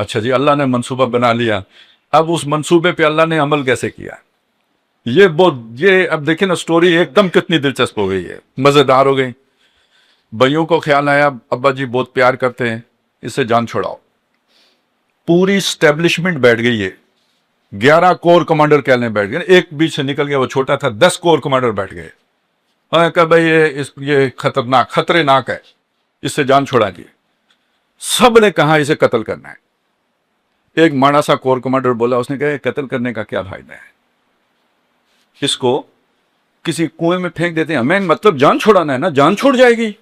اچھا جی، اللہ نے منصوبہ بنا لیا، اب اس منصوبے پہ اللہ نے عمل کیسے کیا؟ یہ اب دیکھیں نا، سٹوری ایک دم کتنی دلچسپ ہو گئی ہے، مزیدار ہو گئی۔ بھائیوں کو خیال آیا ابا جی بہت پیار کرتے ہیں، اس سے جان چھوڑاؤ۔ پوری اسٹیبلشمنٹ بیٹھ گئی ہے، 11 کور کمانڈر کہنے بیٹھ گئے، ایک بیچ سے نکل گیا، وہ چھوٹا تھا، 10 کور کمانڈر بیٹھ گئے۔ کہا بھائی یہ خطرناک، خطرے ناک ہے، اس سے جان چھوڑا دیے۔ سب نے کہا اسے قتل کرنا ہے۔ ایک ماڑا سا کور کمانڈر بولا، اس نے کہا قتل کرنے کا کیا فائدہ ہے، اس کو کسی کنویں میں پھینک دیتے ہیں، ہمیں مطلب جان چھوڑانا ہے نا، جان چھوڑ جائے گی،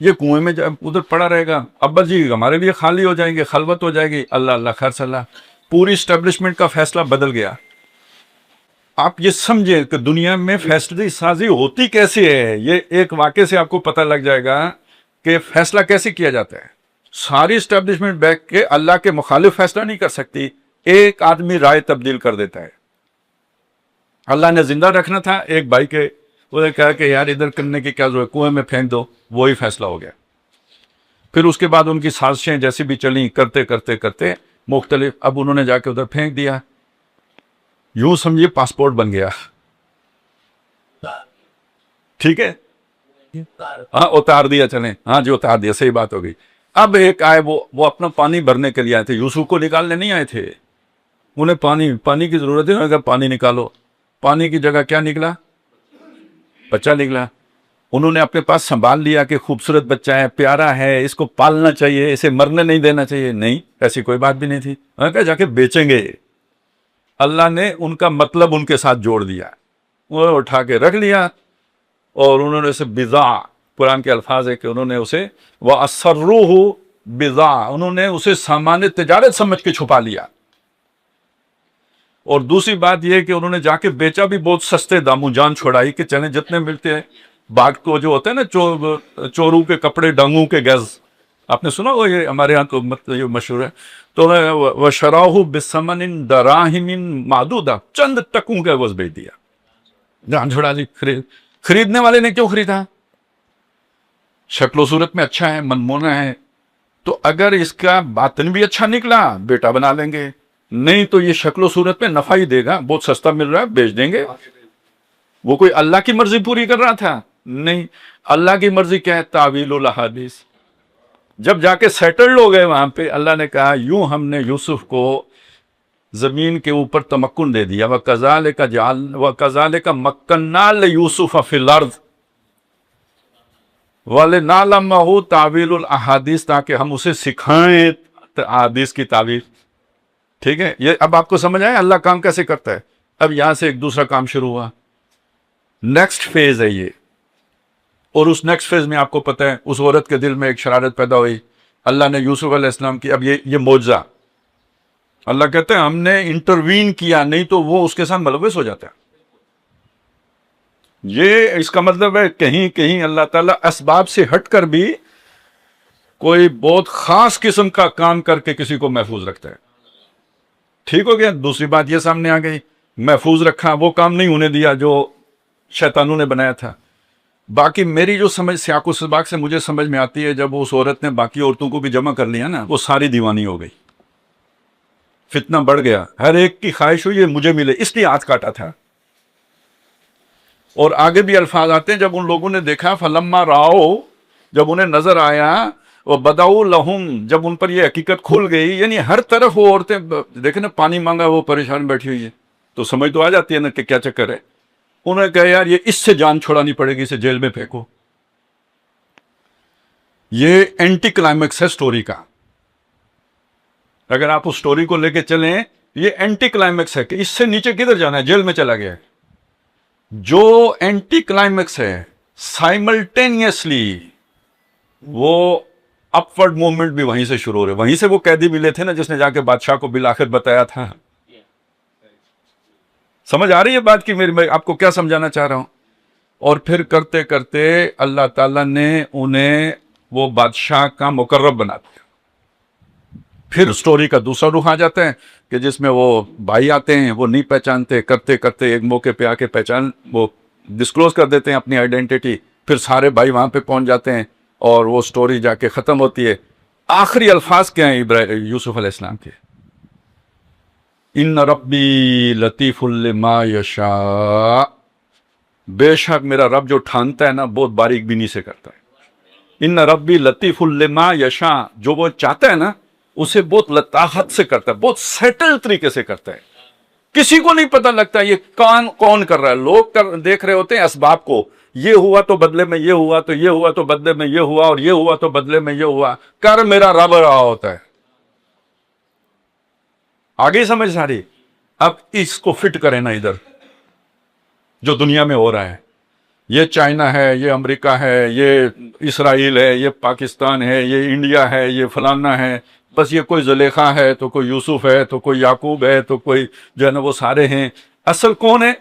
یہ کنویں میں ادھر پڑا رہے گا، ابا جی ہمارے لیے خالی ہو جائیں گے، خلوت ہو جائے گی۔ اللہ اللہ خیر صلی اللہ، پوری اسٹیبلشمنٹ کا فیصلہ بدل گیا۔ آپ یہ سمجھیں کہ دنیا میں فیصلہ سازی ہوتی کیسے ہے، یہ ایک واقعے سے آپ کو پتہ لگ جائے گا کہ فیصلہ کیسے کیا جاتا ہے۔ ساری اسٹیبلشمنٹ بیٹھ کے اللہ کے مخالف فیصلہ نہیں کر سکتی، ایک آدمی رائے تبدیل کر دیتا ہے۔ اللہ نے زندہ رکھنا تھا ایک بھائی کے، انہوں نے کہا کہ یار ادھر کرنے کی کیا ضرورت، کنویں میں پھینک دو، وہی فیصلہ ہو گیا۔ پھر اس کے بعد ان کی سازشیں جیسی بھی چلیں، کرتے کرتے کرتے مختلف، اب انہوں نے جا کے ادھر پھینک دیا، یوں سمجھیے پاسپورٹ بن گیا، ٹھیک ہے، ہاں اتار دیا، چلیں ہاں جی اتار دیا، صحیح بات ہو گئی۔ اب ایک آئے، وہ اپنا پانی بھرنے کے لیے آئے تھے، یوسف کو نکالنے نہیں آئے تھے، انہیں پانی کی ضرورت ہے، انہوں نے کہا پانی نکالو، پانی کی جگہ کیا نکلا؟ بچہ نکلا۔ انہوں نے اپنے پاس سنبھال لیا کہ خوبصورت بچہ ہے، پیارا ہے، اس کو پالنا چاہیے، اسے مرنے نہیں دینا چاہیے، نہیں، ایسی کوئی بات بھی نہیں تھی، انہوں نے کہا جا کے بیچیں گے۔ اللہ نے ان کا مطلب ان کے ساتھ جوڑ دیا، انہوں نے اٹھا کے رکھ لیا، اور انہوں نے اسے بضاع، قرآن کے الفاظ ہے کہ انہوں نے اسے وَأَسَرُّوهُ بضاع، انہوں نے اسے سامان تجارت سمجھ کے چھپا لیا۔ اور دوسری بات یہ کہ انہوں نے جا کے بیچا بھی بہت سستے داموں، جان چھوڑائی کہ چلیں جتنے ملتے ہیں، باغ کو جو ہوتا ہے نا چوروں کے کپڑے ڈانگوں کے گز، آپ نے سنا وہ، یہ ہمارے ہاں تو یہ مشہور ہے، تو وَشَرَاهُ بِثَمَنٍ دَرَاهِمٍ مَعْدُودَةٍ، چند ٹکوں کا عوض بیچ دیا، جان چھوڑا لی۔ خریدنے والے نے کیوں خریدا؟ شکل و صورت میں اچھا ہے، منمونا ہے، تو اگر اس کا باطن بھی اچھا نکلا بیٹا بنا لیں گے، نہیں تو یہ شکل و صورت میں نفع ہی دے گا، بہت سستا مل رہا ہے بیچ دیں گے۔ وہ کوئی اللہ کی مرضی پوری کر رہا تھا؟ نہیں، اللہ کی مرضی کیا ہے؟ تعویل الاحادیث۔ جب جا کے سیٹلڈ ہو گئے وہاں پہ، اللہ نے کہا یوں ہم نے یوسف کو زمین کے اوپر تمکن دے دیا، وَكَذَلِكَ مَكَّنَّا لِيُوسُفَ فِي الْأَرْضِ وَلِنَعْلَمَهُ تَعْوِيلُ الْأَحَادِيثِ، تاکہ ہم اسے سکھائیں احادیث کی تعویل، ٹھیک ہے۔ یہ اب آپ کو سمجھ آیا اللہ کام کیسے کرتا ہے۔ اب یہاں سے ایک دوسرا کام شروع ہوا، نیکسٹ فیز ہے یہ، اور اس نیکسٹ فیز میں آپ کو پتہ ہے اس عورت کے دل میں ایک شرارت پیدا ہوئی، اللہ نے یوسف علیہ السلام کی، اب یہ معجزہ، اللہ کہتے ہیں ہم نے انٹروین کیا، نہیں تو وہ اس کے ساتھ ملوث ہو جاتا ہے۔ یہ اس کا مطلب ہے کہیں کہیں اللہ تعالیٰ اسباب سے ہٹ کر بھی کوئی بہت خاص قسم کا کام کر کے کسی کو محفوظ رکھتا ہے، ٹھیک ہو گیا۔ دوسری بات یہ سامنے آ گئی، محفوظ رکھا، وہ کام نہیں ہونے دیا جو شیطانوں نے بنایا تھا۔ باقی میری جو سمجھ سیاق و سباق سے مجھے سمجھ میں آتی ہے، جب اس عورت نے باقی عورتوں کو بھی جمع کر لیا نا، وہ ساری دیوانی ہو گئی، فتنہ بڑھ گیا، ہر ایک کی خواہش ہوئی یہ مجھے ملے، اس لیے ہاتھ کاٹا تھا۔ اور آگے بھی الفاظ آتے ہیں، جب ان لوگوں نے دیکھا فلما راؤ، جب انہیں نظر آیا، وہ بداؤ لہم، جب ان پر یہ حقیقت کھل گئی، یعنی ہر طرف وہ عورتیں دیکھیں نا، پانی مانگا وہ پریشان بیٹھی ہوئی ہے، تو سمجھ تو آ جاتی ہے نا کہ کیا چکر ہے۔ انہوں نے کہا یار یہ اس سے جان چھڑانی پڑے گی، اسے جیل میں پھینکو۔ یہ اینٹی کلائمیکس ہے سٹوری کا، اگر آپ اس سٹوری کو لے کے چلیں، یہ اینٹی کلائمیکس ہے کہ اس سے نیچے کدھر جانا ہے، جیل میں چلا گیا ہے۔ جو اینٹی کلائمیکس ہے سائملٹینیسلی وہ اپورڈ موومنٹ بھی وہیں سے شروع ہو رہے، وہیں سے وہ قیدی ملے تھے نا جس نے جا کے بادشاہ کو بالآخر بتایا تھا۔ سمجھ آ رہی ہے بات کی میں آپ کو کیا سمجھانا چاہ رہا ہوں؟ اور پھر کرتے کرتے اللہ تعالیٰ نے انہیں وہ بادشاہ کا مقرب بنا دیا۔ پھر سٹوری کا دوسرا رخ آ جاتا ہے کہ جس میں وہ بھائی آتے ہیں، وہ نہیں پہچانتے، کرتے کرتے ایک موقع پہ آ کے وہ ڈسکلوز کر دیتے ہیں اپنی آئیڈینٹی، پھر سارے بھائی وہاں پہ پہنچ جاتے ہیں اور وہ سٹوری جا کے ختم ہوتی ہے۔ آخری الفاظ کیا ہیں یوسف علیہ السلام کے؟ ان ربی لطیف لما یشاء، بے شک میرا رب جو ٹھانتا ہے نا بہت باریک بینی سے کرتا ہے۔ ان ربی لطیف لما یشاء، جو وہ چاہتا ہے نا اسے بہت لطافت سے کرتا ہے، بہت سیٹل طریقے سے کرتا ہے، کسی کو نہیں پتہ لگتا یہ کون کر رہا ہے۔ لوگ دیکھ رہے ہوتے ہیں اسباب کو، یہ ہوا تو بدلے میں یہ ہوا، تو یہ ہوا تو بدلے میں یہ ہوا، اور یہ ہوا تو بدلے میں یہ ہوا، کر میرا رب رہا ہوتا ہے۔ آگے سمجھ ساری؟ اب اس کو فٹ کریں نا ادھر جو دنیا میں ہو رہا ہے، یہ چائنا ہے، یہ امریکہ ہے، یہ اسرائیل ہے، یہ پاکستان ہے، یہ انڈیا ہے، یہ فلانا ہے، بس یہ کوئی زلیخا ہے تو کوئی یوسف ہے تو کوئی یعقوب ہے تو کوئی جو ہے نا وہ سارے ہیں، اصل کون ہے؟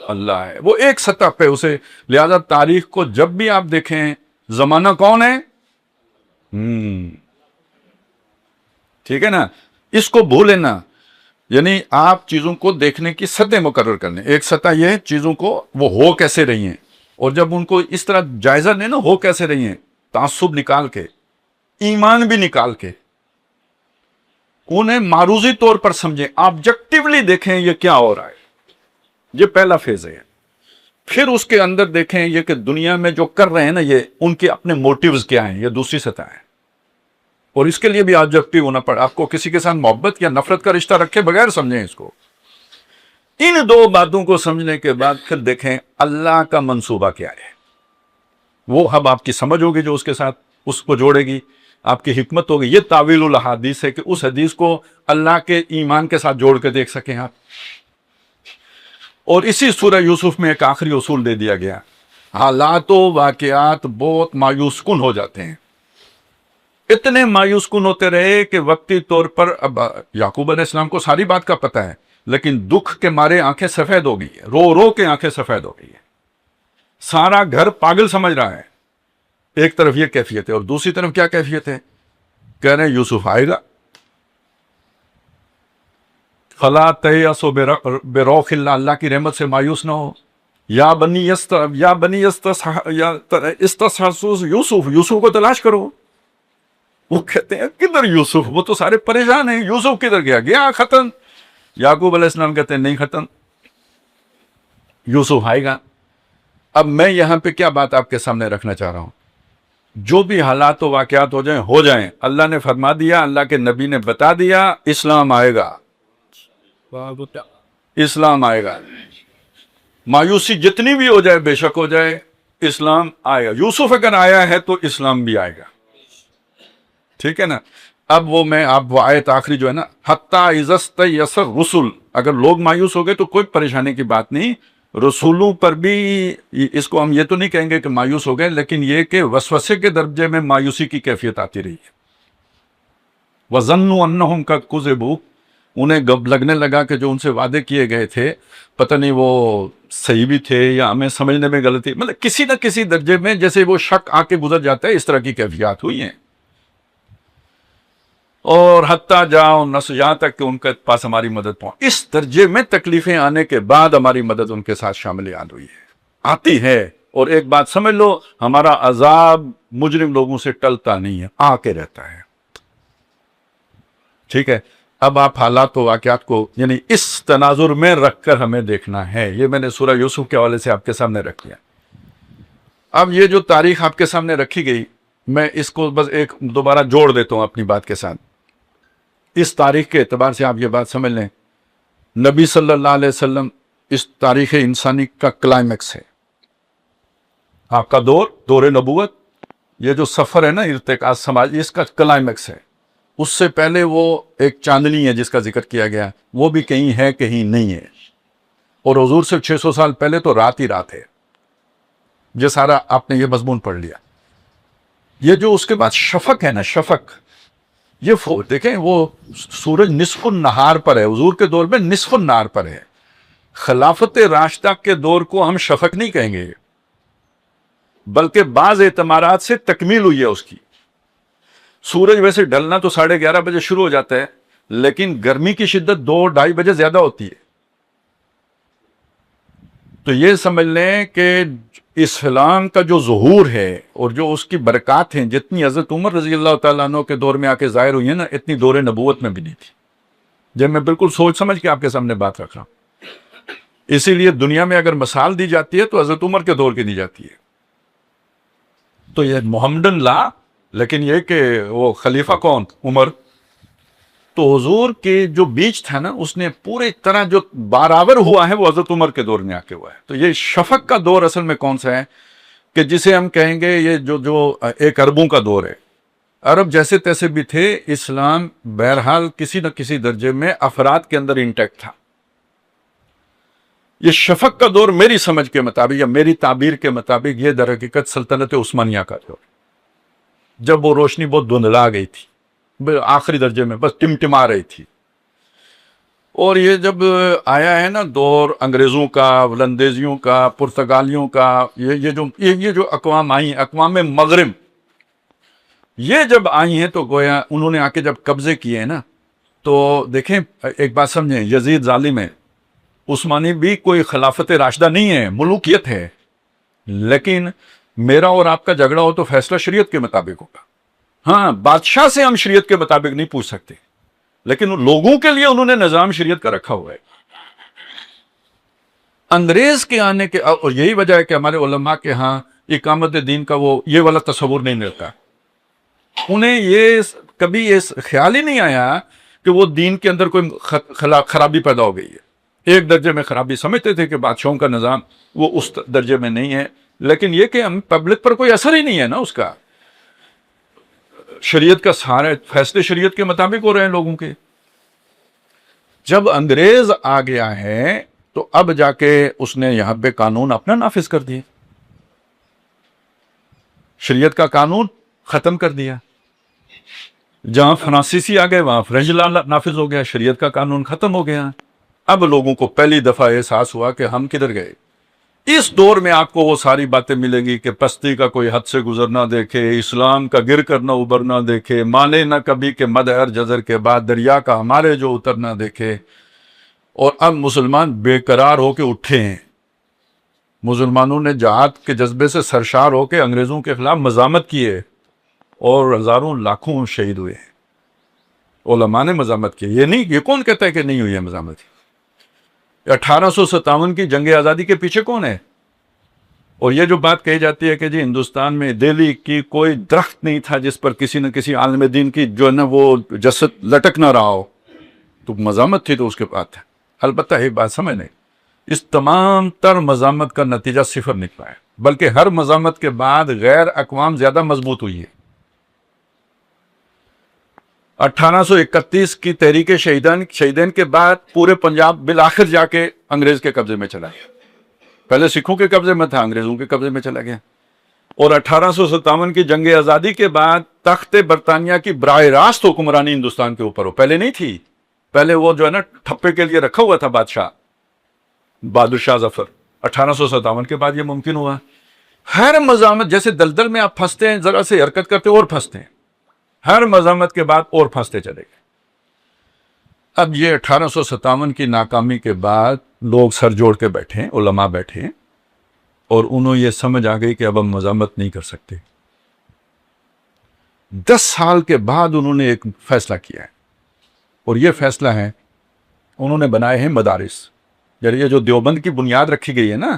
اللہ ہے، وہ ایک سطح پہ اسے۔ لہذا تاریخ کو جب بھی آپ دیکھیں زمانہ کون ہے؟ ٹھیک ہے نا، اس کو بھولیں نا، یعنی آپ چیزوں کو دیکھنے کی سطح مقرر کرنے۔ ایک سطح یہ ہے چیزوں کو وہ ہو کیسے رہی ہیں، اور جب ان کو اس طرح جائزہ لیں نا ہو کیسے رہی ہیں، تعصب نکال کے، ایمان بھی نکال کے، انہیں معروضی طور پر سمجھیں، آبجیکٹیولی دیکھیں یہ کیا ہو رہا ہے۔ یہ پہلا فیز ہے۔ پھر اس کے اندر دیکھیں یہ کہ دنیا میں جو کر رہے ہیں نا یہ ان کے اپنے موٹیوز کیا ہیں، یہ دوسری سطح ہے۔ اور اس کے لیے بھی آبجیکٹیو ہونا پڑا۔ آپ کو کسی کے ساتھ محبت یا نفرت کا رشتہ رکھے بغیر سمجھیں اس کو۔ ان دو باتوں کو سمجھنے کے بعد پھر دیکھیں اللہ کا منصوبہ کیا ہے، وہ اب آپ کی سمجھ ہوگی جو اس کے ساتھ اس کو جوڑے گی، آپ کی حکمت ہوگی۔ یہ تاویل الاحادیث ہے کہ اس حدیث کو اللہ کے ایمان کے ساتھ جوڑ کے دیکھ سکیں آپ۔ اور اسی سورہ یوسف میں ایک آخری اصول دے دیا گیا، حالات و واقعات بہت مایوس کن ہو جاتے ہیں، اتنے مایوس کن ہوتے رہے کہ وقتی طور پر اب یعقوب علیہ السلام کو ساری بات کا پتہ ہے، لیکن دکھ کے مارے آنکھیں سفید ہو گئی ہے، رو رو کے آنکھیں سفید ہو گئی ہے، سارا گھر پاگل سمجھ رہا ہے۔ ایک طرف یہ کیفیت ہے، اور دوسری طرف کیا کیفیت ہے؟ کہہ رہے ہیں یوسف آئے گا، فلا تیأسوا بروح اللہ، اللہ کی رحمت سے مایوس نہ ہو۔ یا بنی استحسسوا یوسف، یوسف کو تلاش کرو۔ وہ کہتے ہیں کدھر یوسف، وہ تو سارے پریشان ہیں، یوسف کدھر گیا ختم۔ یعقوب علیہ السلام کہتے ہیں نہیں ختم، یوسف آئے گا۔ اب میں یہاں پہ کیا بات آپ کے سامنے رکھنا چاہ رہا ہوں، جو بھی حالات و واقعات ہو جائیں، اللہ نے فرما دیا، اللہ کے نبی نے بتا دیا، اسلام آئے گا، اسلام آئے گا۔ مایوسی جتنی بھی ہو جائے، بے شک ہو جائے، اسلام آئے گا۔ یوسف اگر آیا ہے تو اسلام بھی آئے گا، ٹھیک ہے نا۔ اب وہ آیت آخری جو ہے نا، حتیٰ اذا استیأس الرسل، اگر لوگ مایوس ہو گئے تو کوئی پریشانی کی بات نہیں، رسولوں پر بھی اس کو ہم یہ تو نہیں کہیں گے کہ مایوس ہو گئے، لیکن یہ کہ وسوسے کے درجے میں مایوسی کی کیفیت آتی رہی ہے۔ وَظَنُّوا أَنَّهُمْ قَدْ كُذِبُوا، انہیں لگنے لگا کہ جو ان سے وعدے کیے گئے تھے پتہ نہیں وہ صحیح بھی تھے یا ہمیں سمجھنے میں غلطی، مطلب کسی نہ کسی درجے میں جیسے وہ شک آ کے گزر جاتا ہے، اس طرح کی کیفیات ہوئی ہیں۔ اور حتیٰ جاؤ نصر، یہاں تک کہ ان کے پاس ہماری مدد پہنچ، اس درجے میں تکلیفیں آنے کے بعد ہماری مدد ان کے ساتھ شامل ہوئی ہے، آتی ہے۔ اور ایک بات سمجھ لو، ہمارا عذاب مجرم لوگوں سے ٹلتا نہیں ہے، آ کے رہتا ہے، ٹھیک ہے۔ اب آپ حالات و واقعات کو یعنی اس تناظر میں رکھ کر ہمیں دیکھنا ہے۔ یہ میں نے سورہ یوسف کے حوالے سے آپ کے سامنے رکھ دیا۔ اب یہ جو تاریخ آپ کے سامنے رکھی گئی، میں اس کو بس ایک دوبارہ جوڑ دیتا ہوں اپنی بات کے ساتھ۔ اس تاریخ کے اعتبار سے آپ یہ بات سمجھ لیں، نبی صلی اللہ علیہ وسلم اس تاریخ انسانی کا کلائمیکس ہے۔ آپ کا دور نبوت، یہ جو سفر ہے نا ارتقاء سماج، اس کا کلائمیکس ہے۔ اس سے پہلے وہ ایک چاندنی ہے جس کا ذکر کیا گیا، وہ بھی کہیں ہے کہیں نہیں ہے، اور حضور سے 600 سال پہلے تو رات ہی رات ہے۔ یہ سارا آپ نے یہ مضمون پڑھ لیا۔ یہ جو اس کے بعد شفق ہے نا، شفق، یہ دیکھیں وہ سورج نصف النہار پر ہے، حضور کے دور میں نصف النہار پر ہے۔ خلافت راشدہ کے دور کو ہم شفق نہیں کہیں گے، بلکہ بعض اعتبارات سے تکمیل ہوئی ہے اس کی۔ سورج ویسے ڈھلنا تو 11:30 بجے شروع ہو جاتا ہے، لیکن گرمی کی شدت 2-2:30 بجے زیادہ ہوتی ہے۔ تو یہ سمجھ لیں کہ اسلام کا جو ظہور ہے اور جو اس کی برکات ہیں، جتنی حضرت عمر رضی اللہ تعالیٰ عنہ کے دور میں آ کے ظاہر ہوئی ہیں نا، اتنی دور نبوت میں بھی نہیں تھی. جب میں بالکل سوچ سمجھ کے آپ کے سامنے بات رکھ رہا ہوں. اسی لیے دنیا میں اگر مثال دی جاتی ہے تو حضرت عمر کے دور کی دی جاتی ہے. تو یہ محمدن لا، لیکن یہ کہ وہ خلیفہ کون؟ عمر. تو حضور کے جو بیچ تھا نا، اس نے پورے طرح جو بارآور ہوا ہے وہ حضرت عمر کے دور میں آ کے ہوا ہے. تو یہ شفق کا دور اصل میں کون سا ہے کہ جسے ہم کہیں گے یہ جو ایک عربوں کا دور ہے. عرب جیسے تیسے بھی تھے، اسلام بہرحال کسی نہ کسی درجے میں افراد کے اندر انٹیکٹ تھا. یہ شفق کا دور میری سمجھ کے مطابق یا میری تعبیر کے مطابق یہ در حقیقت سلطنت عثمانیہ کا دور، جب وہ روشنی بہت دھندلا گئی تھی، آخری درجے میں بس ٹمٹما رہی تھی. اور یہ جب آیا ہے نا دور انگریزوں کا، ولندیزیوں کا، پرتگالیوں کا، یہ جو اقوام آئی ہیں، اقوام مغرب، یہ جب آئی ہیں تو گویا انہوں نے آ کے جب قبضے کیے ہیں نا، تو دیکھیں ایک بات سمجھیں، یزید ظالم ہے، عثمانی بھی کوئی خلافت راشدہ نہیں ہے، ملوکیت ہے، لیکن میرا اور آپ کا جھگڑا ہو تو فیصلہ شریعت کے مطابق ہوگا. ہاں، بادشاہ سے ہم شریعت کے مطابق نہیں پوچھ سکتے، لیکن ان لوگوں کے لیے انہوں نے نظام شریعت کا رکھا ہوا ہے. انگریز کے آنے کے، اور یہی وجہ ہے کہ ہمارے علماء کے ہاں اقامت دین کا وہ یہ والا تصور نہیں ملتا. انہیں یہ کبھی یہ خیال ہی نہیں آیا کہ وہ دین کے اندر کوئی خرابی پیدا ہو گئی ہے. ایک درجے میں خرابی سمجھتے تھے کہ بادشاہوں کا نظام وہ اس درجے میں نہیں ہے، لیکن یہ کہ ہم پبلک پر کوئی اثر ہی نہیں ہے نا اس کا. شریعت کا سارے فیصلے شریعت کے مطابق ہو رہے ہیں لوگوں کے. جب انگریز آ گیا ہے تو اب جا کے اس نے یہاں پہ قانون اپنا نافذ کر دیے، شریعت کا قانون ختم کر دیا. جہاں فرانسیسی آ گئے وہاں فرنچ لا نافذ ہو گیا، شریعت کا قانون ختم ہو گیا. اب لوگوں کو پہلی دفعہ احساس ہوا کہ ہم کدھر گئے. اس دور میں آپ کو وہ ساری باتیں ملیں گی کہ پستی کا کوئی حد سے گزرنا دیکھے، اسلام کا گر کر نہ ابھرنا دیکھے، مانے نہ کبھی کہ مد ہر جزر کے بعد دریا کا ہمارے جو اترنا دیکھے. اور اب مسلمان بے قرار ہو کے اٹھے ہیں. مسلمانوں نے جہاد کے جذبے سے سرشار ہو کے انگریزوں کے خلاف مزاحمت کی ہے اور ہزاروں لاکھوں شہید ہوئے ہیں. علماء نے مزاحمت کی. یہ نہیں، یہ کون کہتا ہے کہ نہیں ہوئی ہے مزاحمت؟ 1857 کی جنگ آزادی کے پیچھے کون ہے؟ اور یہ جو بات کہی جاتی ہے کہ جی ہندوستان میں دہلی کی کوئی درخت نہیں تھا جس پر کسی نہ کسی عالم دین کی جو ہے نا وہ جسد لٹک نہ رہا ہو، تو مزاحمت تھی تو اس کے بعد ہے. البتہ ایک بات سمجھ لیں، اس تمام تر مزاحمت کا نتیجہ صفر نکلا ہے، بلکہ ہر مزاحمت کے بعد غیر اقوام زیادہ مضبوط ہوئی ہے. 1831 کی تحریک شہیدین کے بعد پورے پنجاب بالآخر جا کے انگریز کے قبضے میں چلا گیا. پہلے سکھوں کے قبضے میں تھا، انگریزوں کے قبضے میں چلا گیا. اور 1857 کی جنگ آزادی کے بعد تخت برطانیہ کی براہ راست حکمرانی ہندوستان کے اوپر ہو. پہلے نہیں تھی، پہلے وہ جو ہے نا ٹھپے کے لیے رکھا ہوا تھا بادشاہ بہادر شاہ ظفر. 1857 کے بعد یہ ممکن ہوا. ہر مزاحمت، جیسے دلدل میں آپ پھنستے ہیں، ذرا سے حرکت کرتے اور پھنستے ہیں، ہر مزاحمت کے بعد اور پھنستے چلے گئے. اب یہ 1857 کی ناکامی کے بعد لوگ سر جوڑ کے بیٹھے، علماء بیٹھے، اور انہوں یہ سمجھ آ گئی کہ اب ہم مزاحمت نہیں کر سکتے. 10 سال کے بعد انہوں نے ایک فیصلہ کیا ہے، اور یہ فیصلہ ہے انہوں نے بنائے ہیں مدارس. یعنی یہ جو دیوبند کی بنیاد رکھی گئی ہے نا،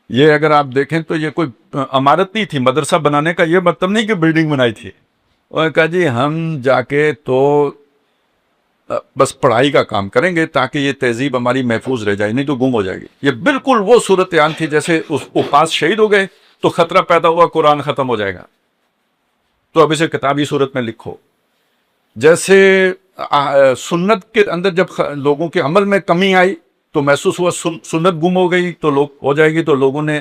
یہ اگر آپ دیکھیں تو یہ کوئی عمارت نہیں تھی. مدرسہ بنانے کا یہ مطلب نہیں کہ بلڈنگ بنائی تھی. اور کہا جی ہم جا کے تو بس پڑھائی کا کام کریں گے تاکہ یہ تہذیب ہماری محفوظ رہ جائے، نہیں تو گم ہو جائے گی. یہ بالکل وہ صورتحال تھی جیسے اوپاس شہید ہو گئے تو خطرہ پیدا ہوا قرآن ختم ہو جائے گا، تو اب اسے کتابی صورت میں لکھو. جیسے سنت کے اندر جب لوگوں کے عمل میں کمی آئی تو محسوس ہوا سنت گم ہو گئی تو لوگ ہو جائے گی، تو لوگوں نے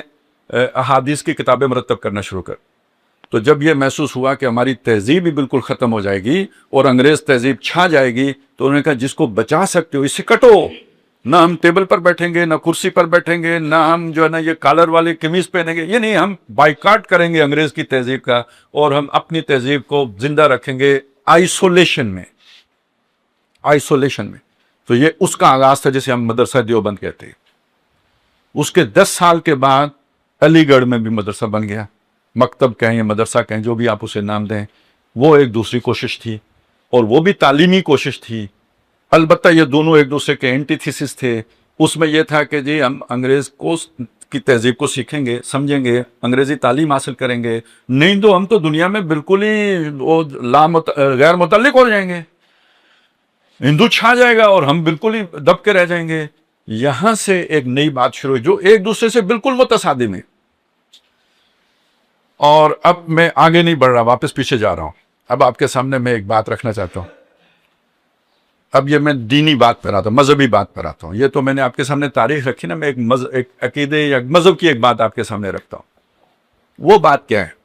احادیث کی کتابیں مرتب کرنا شروع کر. تو جب یہ محسوس ہوا کہ ہماری تہذیب ہی بالکل ختم ہو جائے گی اور انگریز تہذیب چھا جائے گی، تو انہوں نے کہا جس کو بچا سکتے ہو اس سے کٹو. نہ ہم ٹیبل پر بیٹھیں گے، نہ کرسی پر بیٹھیں گے، نہ ہم جو ہے نا یہ کالر والے قمیض پہنیں گے. یہ نہیں، ہم بائیکاٹ کریں گے انگریز کی تہذیب کا، اور ہم اپنی تہذیب کو زندہ رکھیں گے آئسولیشن میں. تو یہ اس کا آغاز تھا جسے ہم مدرسہ دیوبند کہتے ہیں. اس کے 10 سال کے بعد علی گڑھ میں بھی مدرسہ بن گیا، مکتب کہیں یا مدرسہ کہیں، جو بھی آپ اسے نام دیں، وہ ایک دوسری کوشش تھی، اور وہ بھی تعلیمی کوشش تھی۔ البتہ یہ دونوں ایک دوسرے کے اینٹی تھیسس تھے۔ اس میں یہ تھا کہ جی ہم انگریز کی تہذیب کو سیکھیں گے، سمجھیں گے، انگریزی تعلیم حاصل کریں گے، نہیں تو ہم تو دنیا میں بالکل ہی غیر متعلق ہو جائیں گے، ہندو چھا جائے گا اور ہم بالکل ہی دب کے رہ جائیں گے۔ یہاں سے ایک نئی بات شروع ہوئی جو ایک دوسرے سے بالکل متصادم ہے۔ اور اب میں آگے نہیں بڑھ رہا، واپس پیچھے جا رہا ہوں۔ اب آپ کے سامنے میں ایک بات رکھنا چاہتا ہوں۔ اب یہ میں دینی بات پر آتا ہوں، مذہبی بات پر آتا ہوں۔ یہ تو میں نے آپ کے سامنے تاریخ رکھی نا، میں ایک عقیدے یا مذہب کی ایک بات آپ کے سامنے رکھتا ہوں۔ وہ بات کیا ہے؟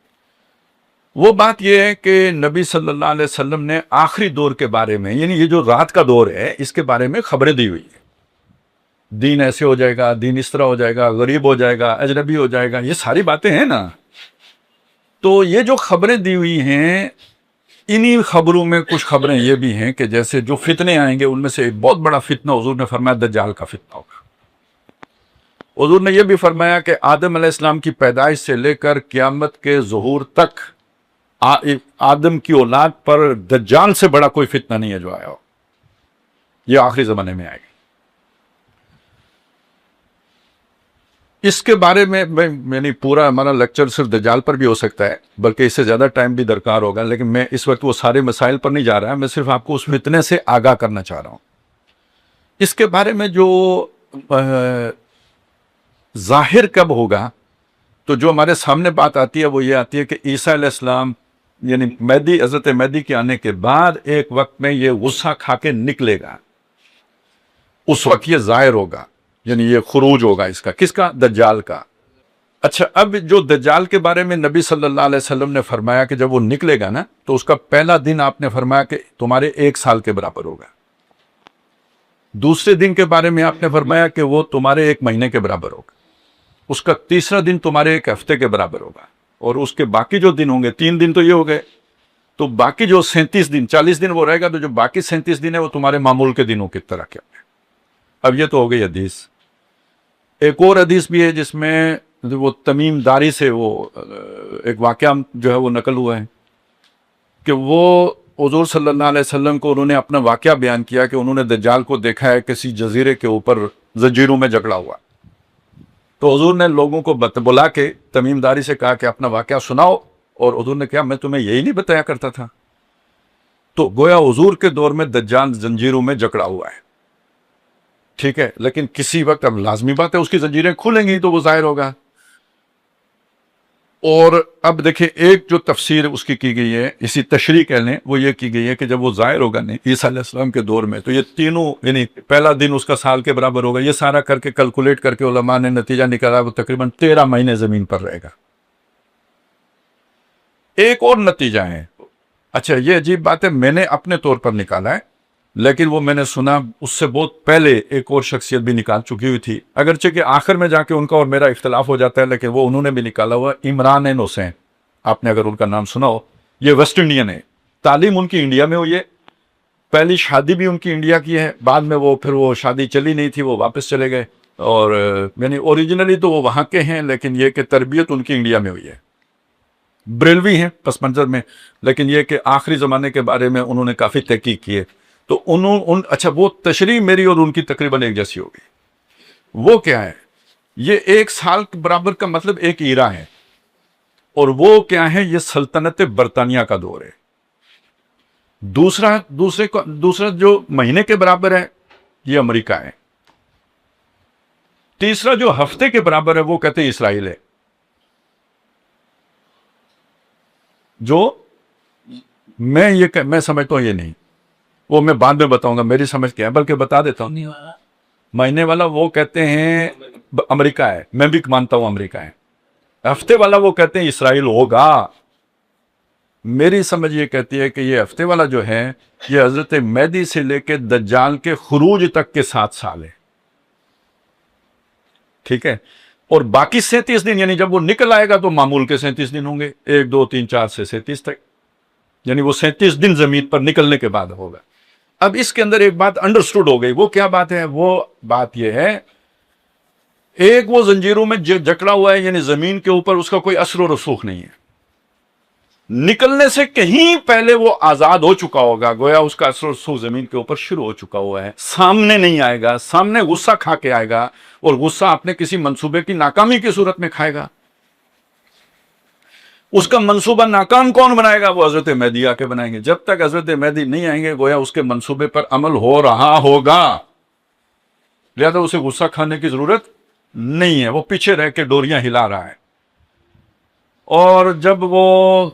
وہ بات یہ ہے کہ نبی صلی اللہ علیہ وسلم نے آخری دور کے بارے میں، یعنی یہ جو رات کا دور ہے، اس کے بارے میں خبریں دی ہوئی ہیں۔ دین ایسے ہو جائے گا، دین اس طرح ہو جائے گا، غریب ہو جائے گا، اجنبی ہو جائے گا، یہ ساری باتیں ہیں نا۔ تو یہ جو خبریں دی ہوئی ہیں، انہی خبروں میں کچھ خبریں یہ بھی ہیں کہ جیسے جو فتنے آئیں گے، ان میں سے ایک بہت بڑا فتنہ حضور نے فرمایا دجال کا فتنہ ہوگا۔ حضور نے یہ بھی فرمایا کہ آدم علیہ السلام کی پیدائش سے لے کر قیامت کے ظہور تک آدم کی اولاد پر دجال سے بڑا کوئی فتنہ نہیں ہے جو آیا ہو، یہ آخری زمانے میں آئے گا۔ اس کے بارے میں یعنی پورا ہمارا لیکچر صرف دجال پر بھی ہو سکتا ہے، بلکہ اس سے زیادہ ٹائم بھی درکار ہوگا، لیکن میں اس وقت وہ سارے مسائل پر نہیں جا رہا، میں صرف آپ کو اس فتنے سے آگاہ کرنا چاہ رہا ہوں۔ اس کے بارے میں جو ظاہر کب ہوگا، تو جو ہمارے سامنے بات آتی ہے وہ یہ آتی ہے کہ عیسیٰ علیہ السلام یعنی مہدی، حضرت مہدی کے آنے کے بعد ایک وقت میں یہ غصہ کھا کے نکلے گا، اس وقت یہ ظاہر ہوگا، یعنی یہ خروج ہوگا اس کا، کس کا؟ دجال کا۔ اچھا، اب جو دجال کے بارے میں نبی صلی اللہ علیہ وسلم نے فرمایا کہ جب وہ نکلے گا نا، تو اس کا پہلا دن آپ نے فرمایا کہ تمہارے 1 سال کے برابر ہوگا۔ دوسرے دن کے بارے میں آپ نے فرمایا کہ وہ تمہارے 1 مہینے کے برابر ہوگا۔ اس کا تیسرا دن تمہارے 1 ہفتے کے برابر ہوگا، اور اس کے باقی جو دن ہوں گے، 3 دن تو یہ ہو گئے، تو باقی جو 37 دن 40 دن وہ رہے گا، تو جو باقی 37 دن ہے وہ تمہارے معمول کے دنوں کی طرح کیا ہے۔ اب یہ تو ہو گئی حدیث۔ ایک اور حدیث بھی ہے جس میں وہ تمیم داری سے وہ ایک واقعہ جو ہے وہ نقل ہوا ہے کہ وہ حضور صلی اللہ علیہ وسلم کو انہوں نے اپنا واقعہ بیان کیا کہ انہوں نے دجال کو دیکھا ہے کسی جزیرے کے اوپر زنجیروں میں جکڑا ہوا۔ تو حضور نے لوگوں کو بلا کے تمیم داری سے کہا کہ اپنا واقعہ سناؤ، اور حضور نے کہا میں تمہیں یہی نہیں بتایا کرتا تھا۔ تو گویا حضور کے دور میں دجال زنجیروں میں جکڑا ہوا ہے، ٹھیک ہے، لیکن کسی وقت اب لازمی بات ہے اس کی زنجیریں کھلیں گی تو وہ ظاہر ہوگا۔ اور اب دیکھیں ایک جو تفسیر اس کی گئی ہے، اسی تشریح کہہ لیں، وہ یہ کی گئی ہے کہ جب وہ ظاہر ہوگا نہیں عیسیٰ علیہ السلام کے دور میں، تو یہ تینوں یعنی پہلا دن اس کا سال کے برابر ہوگا، یہ سارا کر کے کیلکولیٹ کر کے علماء نے نتیجہ نکالا وہ تقریباً 13 مہینے زمین پر رہے گا۔ ایک اور نتیجہ ہے، اچھا یہ عجیب بات ہے، میں نے اپنے طور پر نکالا ہے، لیکن وہ میں نے سنا اس سے بہت پہلے ایک اور شخصیت بھی نکال چکی ہوئی تھی، اگرچہ کہ آخر میں جا کے ان کا اور میرا اختلاف ہو جاتا ہے، لیکن وہ انہوں نے بھی نکالا ہوا، عمران حسین، آپ نے اگر ان کا نام سنا ہو، یہ ویسٹ انڈین ہے، تعلیم ان کی انڈیا میں ہوئی ہے، پہلی شادی بھی ان کی انڈیا کی ہے، بعد میں وہ پھر وہ شادی چلی نہیں تھی، وہ واپس چلے گئے، اور یعنی اوریجنلی تو وہ وہاں کے ہیں، لیکن یہ کہ تربیت ان کی انڈیا میں ہوئی ہے، بریلوی ہیں پس منظر میں، لیکن یہ کہ آخری زمانے کے بارے میں انہوں نے کافی تحقیق کی ہے۔ تو اچھا وہ تشریح میری اور ان کی تقریباً ایک جیسی ہوگی۔ وہ کیا ہے؟ یہ 1 سال کے برابر کا مطلب ایک ایرا ہے، اور وہ کیا ہے؟ یہ سلطنت برطانیہ کا دور ہے۔ دوسرا جو مہینے کے برابر ہے یہ امریکہ ہے۔ تیسرا جو ہفتے کے برابر ہے وہ کہتے ہیں اسرائیل ہے، جو میں سمجھتا ہوں یہ نہیں، وہ میں بعد میں بتاؤں گا میری سمجھ کیا ہے، بلکہ بتا دیتا ہوں، مہینے والا وہ کہتے ہیں امریکہ ہے، میں بھی مانتا ہوں امریکہ ہے، ہفتے والا وہ کہتے ہیں اسرائیل ہوگا۔ میری سمجھ یہ کہتی ہے کہ یہ ہفتے والا جو ہے یہ حضرت مہدی سے لے کے دجال کے خروج تک کے 7 سال ہے، ٹھیک ہے، اور باقی 37 دن یعنی جب وہ نکل آئے گا تو معمول کے 37 دن ہوں گے، 1 2 3 4 سے 37 تک، یعنی وہ 37 دن زمین پر نکلنے کے بعد ہوگا۔ اب اس کے اندر ایک بات انڈرسٹوڈ ہو گئی، وہ کیا بات ہے؟ وہ بات یہ ہے، ایک وہ زنجیروں میں جکڑا ہوا ہے، یعنی زمین کے اوپر اس کا کوئی اثر و رسوخ نہیں ہے، نکلنے سے کہیں پہلے وہ آزاد ہو چکا ہوگا، گویا اس کا اثر و رسوخ زمین کے اوپر شروع ہو چکا ہوا ہے، سامنے نہیں آئے گا، سامنے غصہ کھا کے آئے گا، اور غصہ اپنے کسی منصوبے کی ناکامی کی صورت میں کھائے گا۔ اس کا منصوبہ ناکام کون بنائے گا؟ وہ حضرت مہدی آ کے بنائیں گے۔ جب تک حضرت مہدی نہیں آئیں گے گویا اس کے منصوبے پر عمل ہو رہا ہوگا، لہذا اسے غصہ کھانے کی ضرورت نہیں ہے، وہ پیچھے رہ کے ڈوریاں ہلا رہا ہے۔ اور جب وہ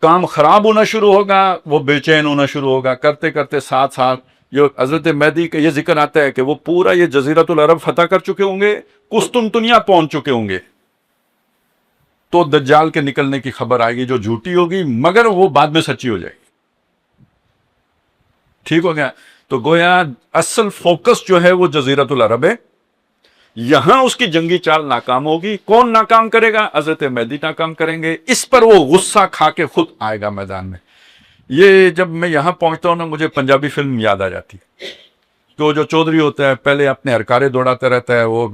کام خراب ہونا شروع ہوگا، وہ بے چین ہونا شروع ہوگا، کرتے کرتے ساتھ ساتھ جو حضرت مہدی کا یہ ذکر آتا ہے کہ وہ پورا یہ جزیرۃ العرب فتح کر چکے ہوں گے، قسطنطنیہ پہنچ چکے ہوں گے، تو دجال کے نکلنے کی خبر آئے گی جو جھوٹی ہوگی مگر وہ بعد میں سچی ہو جائے گی۔ ٹھیک ہو گیا؟ تو گویا اصل فوکس جو ہے وہ جزیرۃ العرب ہے، یہاں اس کی جنگی چال ناکام ہوگی۔ کون ناکام کرے گا؟ حضرت مہدی ناکام کریں گے، اس پر وہ غصہ کھا کے خود آئے گا میدان میں۔ یہ جب میں یہاں پہنچتا ہوں نا، مجھے پنجابی فلم یاد آ جاتی ہے، تو جو چودھری ہوتا ہے پہلے اپنے ہرکارے دوڑاتا رہتا ہے، وہ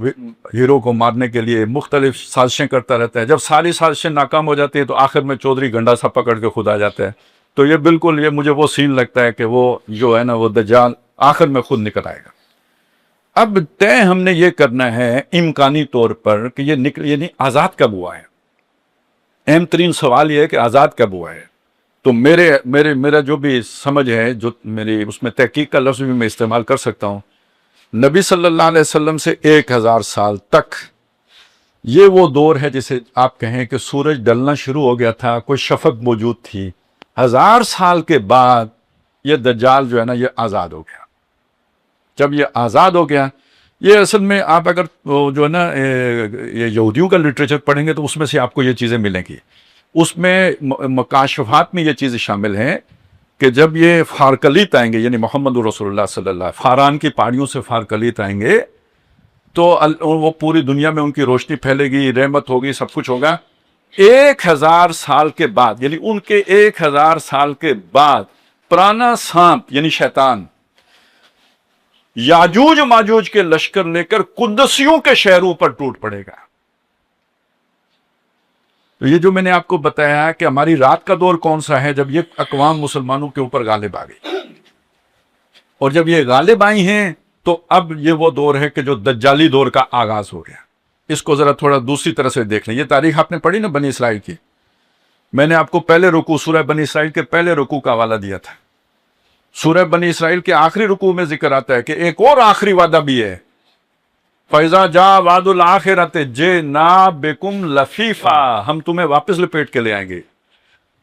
ہیرو کو مارنے کے لیے مختلف سازشیں کرتا رہتا ہے، جب ساری سازشیں ناکام ہو جاتی ہیں تو آخر میں چودھری گنڈا سا پکڑ کے خود آ جاتا ہے۔ تو یہ بالکل یہ مجھے وہ سین لگتا ہے کہ وہ جو ہے نا وہ دجال آخر میں خود نکل آئے گا۔ اب طے ہم نے یہ کرنا ہے امکانی طور پر کہ یہ یعنی آزاد کب ہوا ہے۔ اہم ترین سوال یہ ہے کہ آزاد کب ہوا ہے۔ تو میرا جو بھی سمجھ ہے، جو میری اس میں تحقیق کا لفظ بھی میں استعمال کر سکتا ہوں، نبی صلی اللہ علیہ وسلم سے 1000 سال تک یہ وہ دور ہے جسے آپ کہیں کہ سورج ڈلنا شروع ہو گیا تھا، کوئی شفق موجود تھی۔ 1000 سال کے بعد یہ دجال جو ہے نا یہ آزاد ہو گیا۔ جب یہ آزاد ہو گیا، یہ اصل میں آپ اگر جو ہے نا یہ یہودیوں کا لٹریچر پڑھیں گے تو اس میں سے آپ کو یہ چیزیں ملیں گی۔ اس میں مکاشفات میں یہ چیزیں شامل ہیں کہ جب یہ فارکلیت آئیں گے، یعنی محمد رسول اللہ صلی اللہ علیہ وسلم فاران کی پہاڑیوں سے فارکلیت آئیں گے، تو وہ پوری دنیا میں ان کی روشنی پھیلے گی، رحمت ہوگی، سب کچھ ہوگا۔ 1000 سال کے بعد، یعنی ان کے 1000 سال کے بعد پرانا سانپ یعنی شیطان یاجوج و ماجوج کے لشکر لے کر قدسیوں کے شہروں پر ٹوٹ پڑے گا۔ تو یہ جو میں نے آپ کو بتایا کہ ہماری رات کا دور کون سا ہے، جب یہ اقوام مسلمانوں کے اوپر غالب آ گئی، اور جب یہ غالب آئی ہیں تو اب یہ وہ دور ہے کہ جو دجالی دور کا آغاز ہو گیا۔ اس کو ذرا تھوڑا دوسری طرح سے دیکھ لیں۔ یہ تاریخ آپ نے پڑھی نا بنی اسرائیل کی، میں نے آپ کو پہلے رکوع سورہ بنی اسرائیل کے پہلے رکوع کا حوالہ دیا تھا۔ سورہ بنی اسرائیل کے آخری رکوع میں ذکر آتا ہے کہ ایک اور آخری وعدہ بھی ہے، فَإِذَا جَاءَ وَعْدُ الْآخِرَةِ جِئْنَا بِكُمْ لَفِيفًا، ہم تمہیں واپس لپیٹ کے لے آئیں گے۔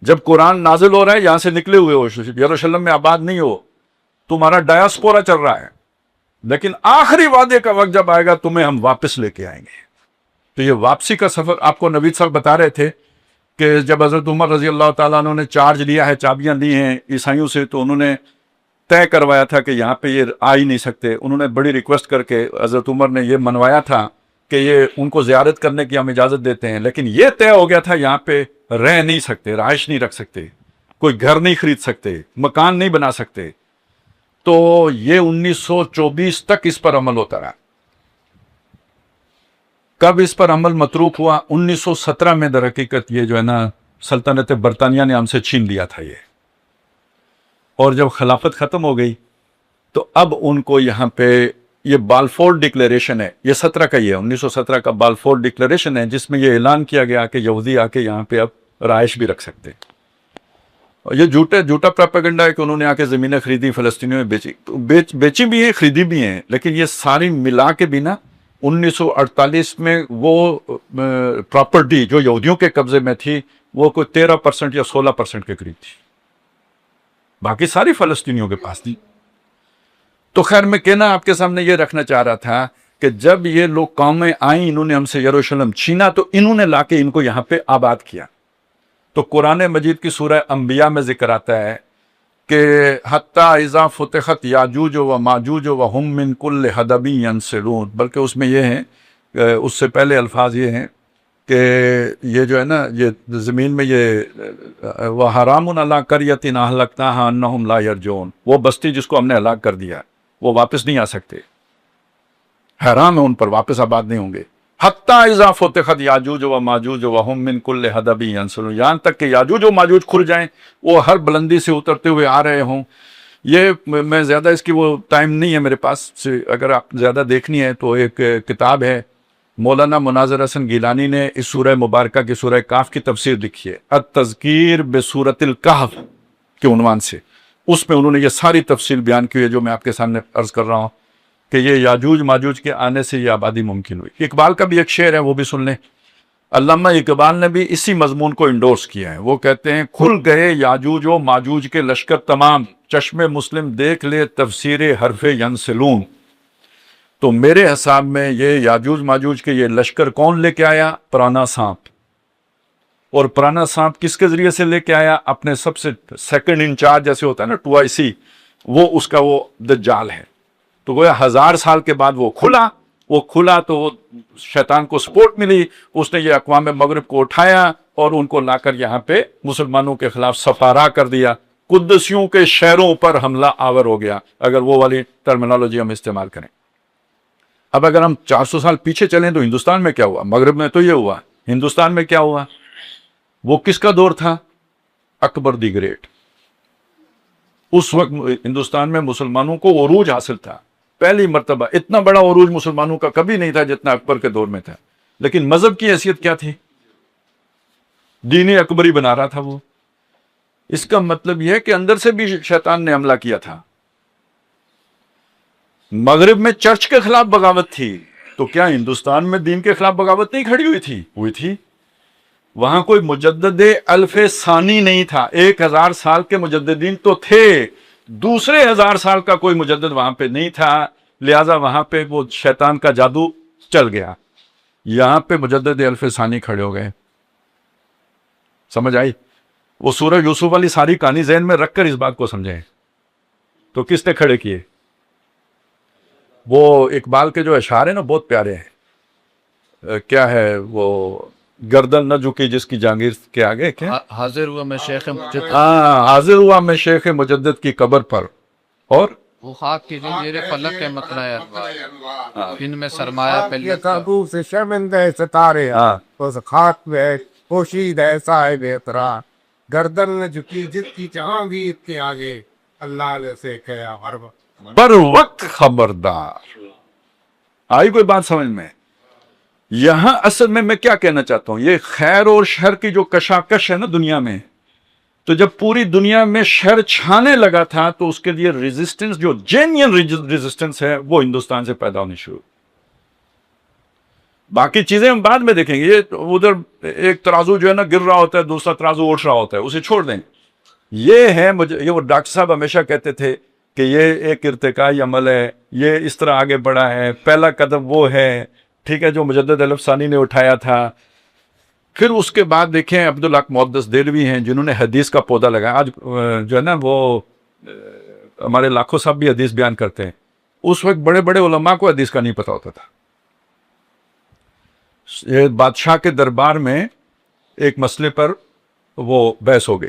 جب قرآن نازل ہو رہا ہے، یہاں سے نکلے ہوئے ہو، یروشلم میں آباد نہیں ہو، تمہارا ڈایاسپورا چل رہا ہے، لیکن آخری وعدے کا وقت جب آئے گا تمہیں ہم واپس لے کے آئیں گے۔ تو یہ واپسی کا سفر آپ کو نوید صاحب بتا رہے تھے کہ جب حضرت عمر رضی اللہ تعالیٰ عنہ نے چارج لیا ہے، چابیاں لی ہیں عیسائیوں سے، تو انہوں نے طے کروایا تھا کہ یہاں پہ یہ آ ہی نہیں سکتے۔ انہوں نے بڑی ریکویسٹ کر کے حضرت عمر نے یہ منوایا تھا کہ یہ ان کو زیارت کرنے کی ہم اجازت دیتے ہیں، لیکن یہ طے ہو گیا تھا یہاں پہ رہ نہیں سکتے، رہائش نہیں رکھ سکتے، کوئی گھر نہیں خرید سکتے، مکان نہیں بنا سکتے۔ تو یہ 1924 تک اس پر عمل ہوتا رہا۔ کب اس پر عمل متروک ہوا؟ 1917 میں در حقیقت یہ جو ہے نا سلطنت برطانیہ نے ہم سے چھین لیا تھا یہ، اور جب خلافت ختم ہو گئی تو اب ان کو یہاں پہ یہ بالفور ڈکلیریشن ہے، یہ 17 کا، یہ 1917 کا بالفور ڈکلیریشن ہے، جس میں یہ اعلان کیا گیا کہ یہودی آ کے یہاں پہ اب رہائش بھی رکھ سکتے ہیں۔ اور یہ جھوٹا پراپیگنڈا ہے کہ انہوں نے آ کے زمینیں خریدی، فلسطینیوں میں بیچی بھی ہیں، خریدی بھی ہیں، لیکن یہ ساری ملا کے بھی نا 1948 میں وہ پراپرٹی جو یہودیوں کے قبضے میں تھی وہ کوئی 13% یا 16% کے قریب تھی، باقی ساری فلسطینیوں کے پاس تھی۔ تو خیر میں کہنا آپ کے سامنے یہ رکھنا چاہ رہا تھا کہ جب یہ لوگ قومیں آئیں، انہوں نے ہم سے یروشلم چھینا، تو انہوں نے لا کے ان کو یہاں پہ آباد کیا۔ تو قرآن مجید کی سورہ انبیاء میں ذکر آتا ہے کہ حتیٰ اذا فتحت یاجوج و ماجوج وہم من کل حدب ینسلون، بلکہ اس میں یہ ہے، اس سے پہلے الفاظ یہ ہیں کہ یہ جو ہے نا یہ زمین میں یہ وَحَرَامٌ عَلَىٰ قَرْيَةٍ أَهْلَكْنَاهَا أَنَّهُمْ لَا يَرْجِعُونَ، وہ بستی جس کو ہم نے ہلاک کر دیا وہ واپس نہیں آ سکتے۔ حیران ہو ان پر، واپس آباد نہیں ہوں گے. حتیٰ اذا فتحت یاجوج و ماجوج وہم من کل حدب ینسلون، یہاں تک کہ یاجوج و ماجوج کھل جائیں، وہ ہر بلندی سے اترتے ہوئے آ رہے ہوں. یہ میں زیادہ اس کی وہ ٹائم نہیں ہے میرے پاس، اگر آپ زیادہ دیکھنی ہے تو ایک کتاب ہے مولانا مناظر حسن گیلانی نے اس سورہ مبارکہ کی سورہ کہف کی تفسیر لکھی ہے، التذکیر بسورۃ الکہف کے عنوان سے. اس میں انہوں نے یہ ساری تفصیل بیان کی ہے جو میں آپ کے سامنے عرض کر رہا ہوں کہ یہ یاجوج ماجوج کے آنے سے یہ آبادی ممکن ہوئی. اقبال کا بھی ایک شعر ہے، وہ بھی سن لیں. علامہ اقبال نے بھی اسی مضمون کو انڈورس کیا ہے. وہ کہتے ہیں کھل گئے یاجوج و ماجوج کے لشکر تمام، چشم مسلم دیکھ لے تفسیر حرف ینسلون. تو میرے حساب میں یہ یاجوج ماجوج کے یہ لشکر کون لے کے آیا؟ پرانا سانپ. اور پرانا سانپ کس کے ذریعے سے لے کے آیا؟ اپنے سب سے سیکنڈ انچارج جیسے ہوتا ہے نا 2IC، وہ اس کا وہ دجال ہے. تو گویا 1000 سال کے بعد وہ کھلا تو وہ شیطان کو سپورٹ ملی، اس نے یہ اقوام مغرب کو اٹھایا اور ان کو لا کر یہاں پہ مسلمانوں کے خلاف سفارا کر دیا. قدسیوں کے شہروں پر حملہ آور ہو گیا، اگر وہ والی ٹرمینالوجی ہم استعمال کریں. اب اگر ہم 400 سال پیچھے چلیں تو ہندوستان میں کیا ہوا؟ مغرب میں تو یہ ہوا، ہندوستان میں کیا ہوا؟ وہ کس کا دور تھا؟ اکبر دی گریٹ. اس وقت ہندوستان میں مسلمانوں کو عروج حاصل تھا، پہلی مرتبہ. اتنا بڑا عروج مسلمانوں کا کبھی نہیں تھا جتنا اکبر کے دور میں تھا. لیکن مذہب کی حیثیت کیا تھی؟ دین اکبری بنا رہا تھا وہ. اس کا مطلب یہ ہے کہ اندر سے بھی شیطان نے حملہ کیا تھا. مغرب میں چرچ کے خلاف بغاوت تھی، تو کیا ہندوستان میں دین کے خلاف بغاوت نہیں کھڑی ہوئی تھی؟ وہاں کوئی مجدد الف ثانی نہیں تھا. 1000 سال کے مجددین تو تھے، دوسرے 1000 سال کا کوئی مجدد وہاں پہ نہیں تھا، لہذا وہاں پہ وہ شیطان کا جادو چل گیا. یہاں پہ مجدد الف ثانی کھڑے ہو گئے. سمجھ آئی؟ وہ سورہ یوسف والی ساری کہانی ذہن میں رکھ کر اس بات کو سمجھیں. تو کس نے کھڑے کیے؟ وہ اقبال کے جو اشعار ہیں نا بہت پیارے ہیں. کیا ہے وہ، گردن نہ جھکی جس کی جہانگیر کے آگے، کیا حاضر ہوا میں شیخ مجدد، حاضر ہوا میں شیخ مجدد کی قبر پر، اور وہ خاک کی زنجیر فلک کے مطلع انوار، ان میں سرمایہ پہ یہ تابو سے شرمند ہے ستارے، اس خاک میں پوشید ہے صاحب اعتراض، گردن نہ جھکی جس کی جہانگیر کے آگے، اللہ نے سے کیا حرب بر وقت خبردار. آئی کوئی بات سمجھ میں؟ یہاں اصل میں کیا کہنا چاہتا ہوں، یہ خیر اور شر کی جو کشاکش ہے نا دنیا میں، تو جب پوری دنیا میں شر چھانے لگا تھا تو اس کے لیے ریزسٹنس، جو جینین ریزسٹنس ہے، وہ ہندوستان سے پیدا ہونی شروع. باقی چیزیں ہم بعد میں دیکھیں گے. یہ ادھر ایک ترازو جو ہے نا گر رہا ہوتا ہے، دوسرا ترازو اٹھ رہا ہوتا ہے، اسے چھوڑ دیں. یہ ہے یہ وہ ڈاکٹر صاحب ہمیشہ کہتے تھے کہ یہ ایک ارتقائی عمل ہے، یہ اس طرح آگے بڑھا ہے، پہلا قدم وہ ہے، ٹھیک ہے، جو مجدد الف ثانی نے اٹھایا تھا. پھر اس کے بعد دیکھیں عبدالحق محدث دہلوی ہیں جنہوں نے حدیث کا پودا لگایا. آج جو ہے نا وہ ہمارے لاکھوں صاحب بھی حدیث بیان کرتے ہیں. اس وقت بڑے بڑے علماء کو حدیث کا نہیں پتا ہوتا تھا. یہ بادشاہ کے دربار میں ایک مسئلے پر وہ بحث ہو گئی،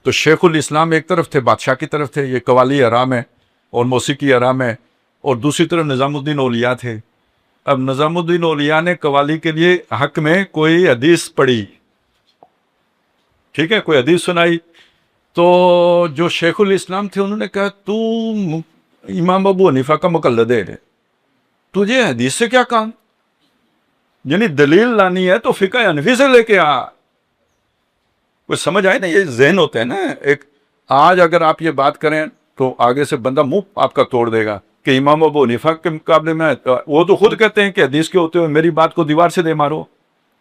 تو شیخ الاسلام ایک طرف تھے، بادشاہ کی طرف تھے، یہ قوالی حرام ہے اور موسیقی حرام ہے، اور دوسری طرف نظام الدین اولیاء تھے. اب نظام الدین اولیاء نے قوالی کے لیے حق میں کوئی حدیث پڑھی، ٹھیک ہے، کوئی حدیث سنائی. تو جو شیخ الاسلام تھے انہوں نے کہا تو امام ابو حنیفہ کا مقلد ہے، تجھے حدیث سے کیا کام؟ یعنی دلیل لانی ہے تو فقہ حنفی سے لے کے آ. کوئی سمجھ آئے نا، یہ ذہن ہوتے ہیں نا. ایک آج اگر آپ یہ بات کریں تو آگے سے بندہ منہ آپ کا توڑ دے گا کہ امام ابو حنیفہ کے مقابلے میں، وہ تو خود کہتے ہیں کہ حدیث کے ہوتے ہوئے میری بات کو دیوار سے دے مارو.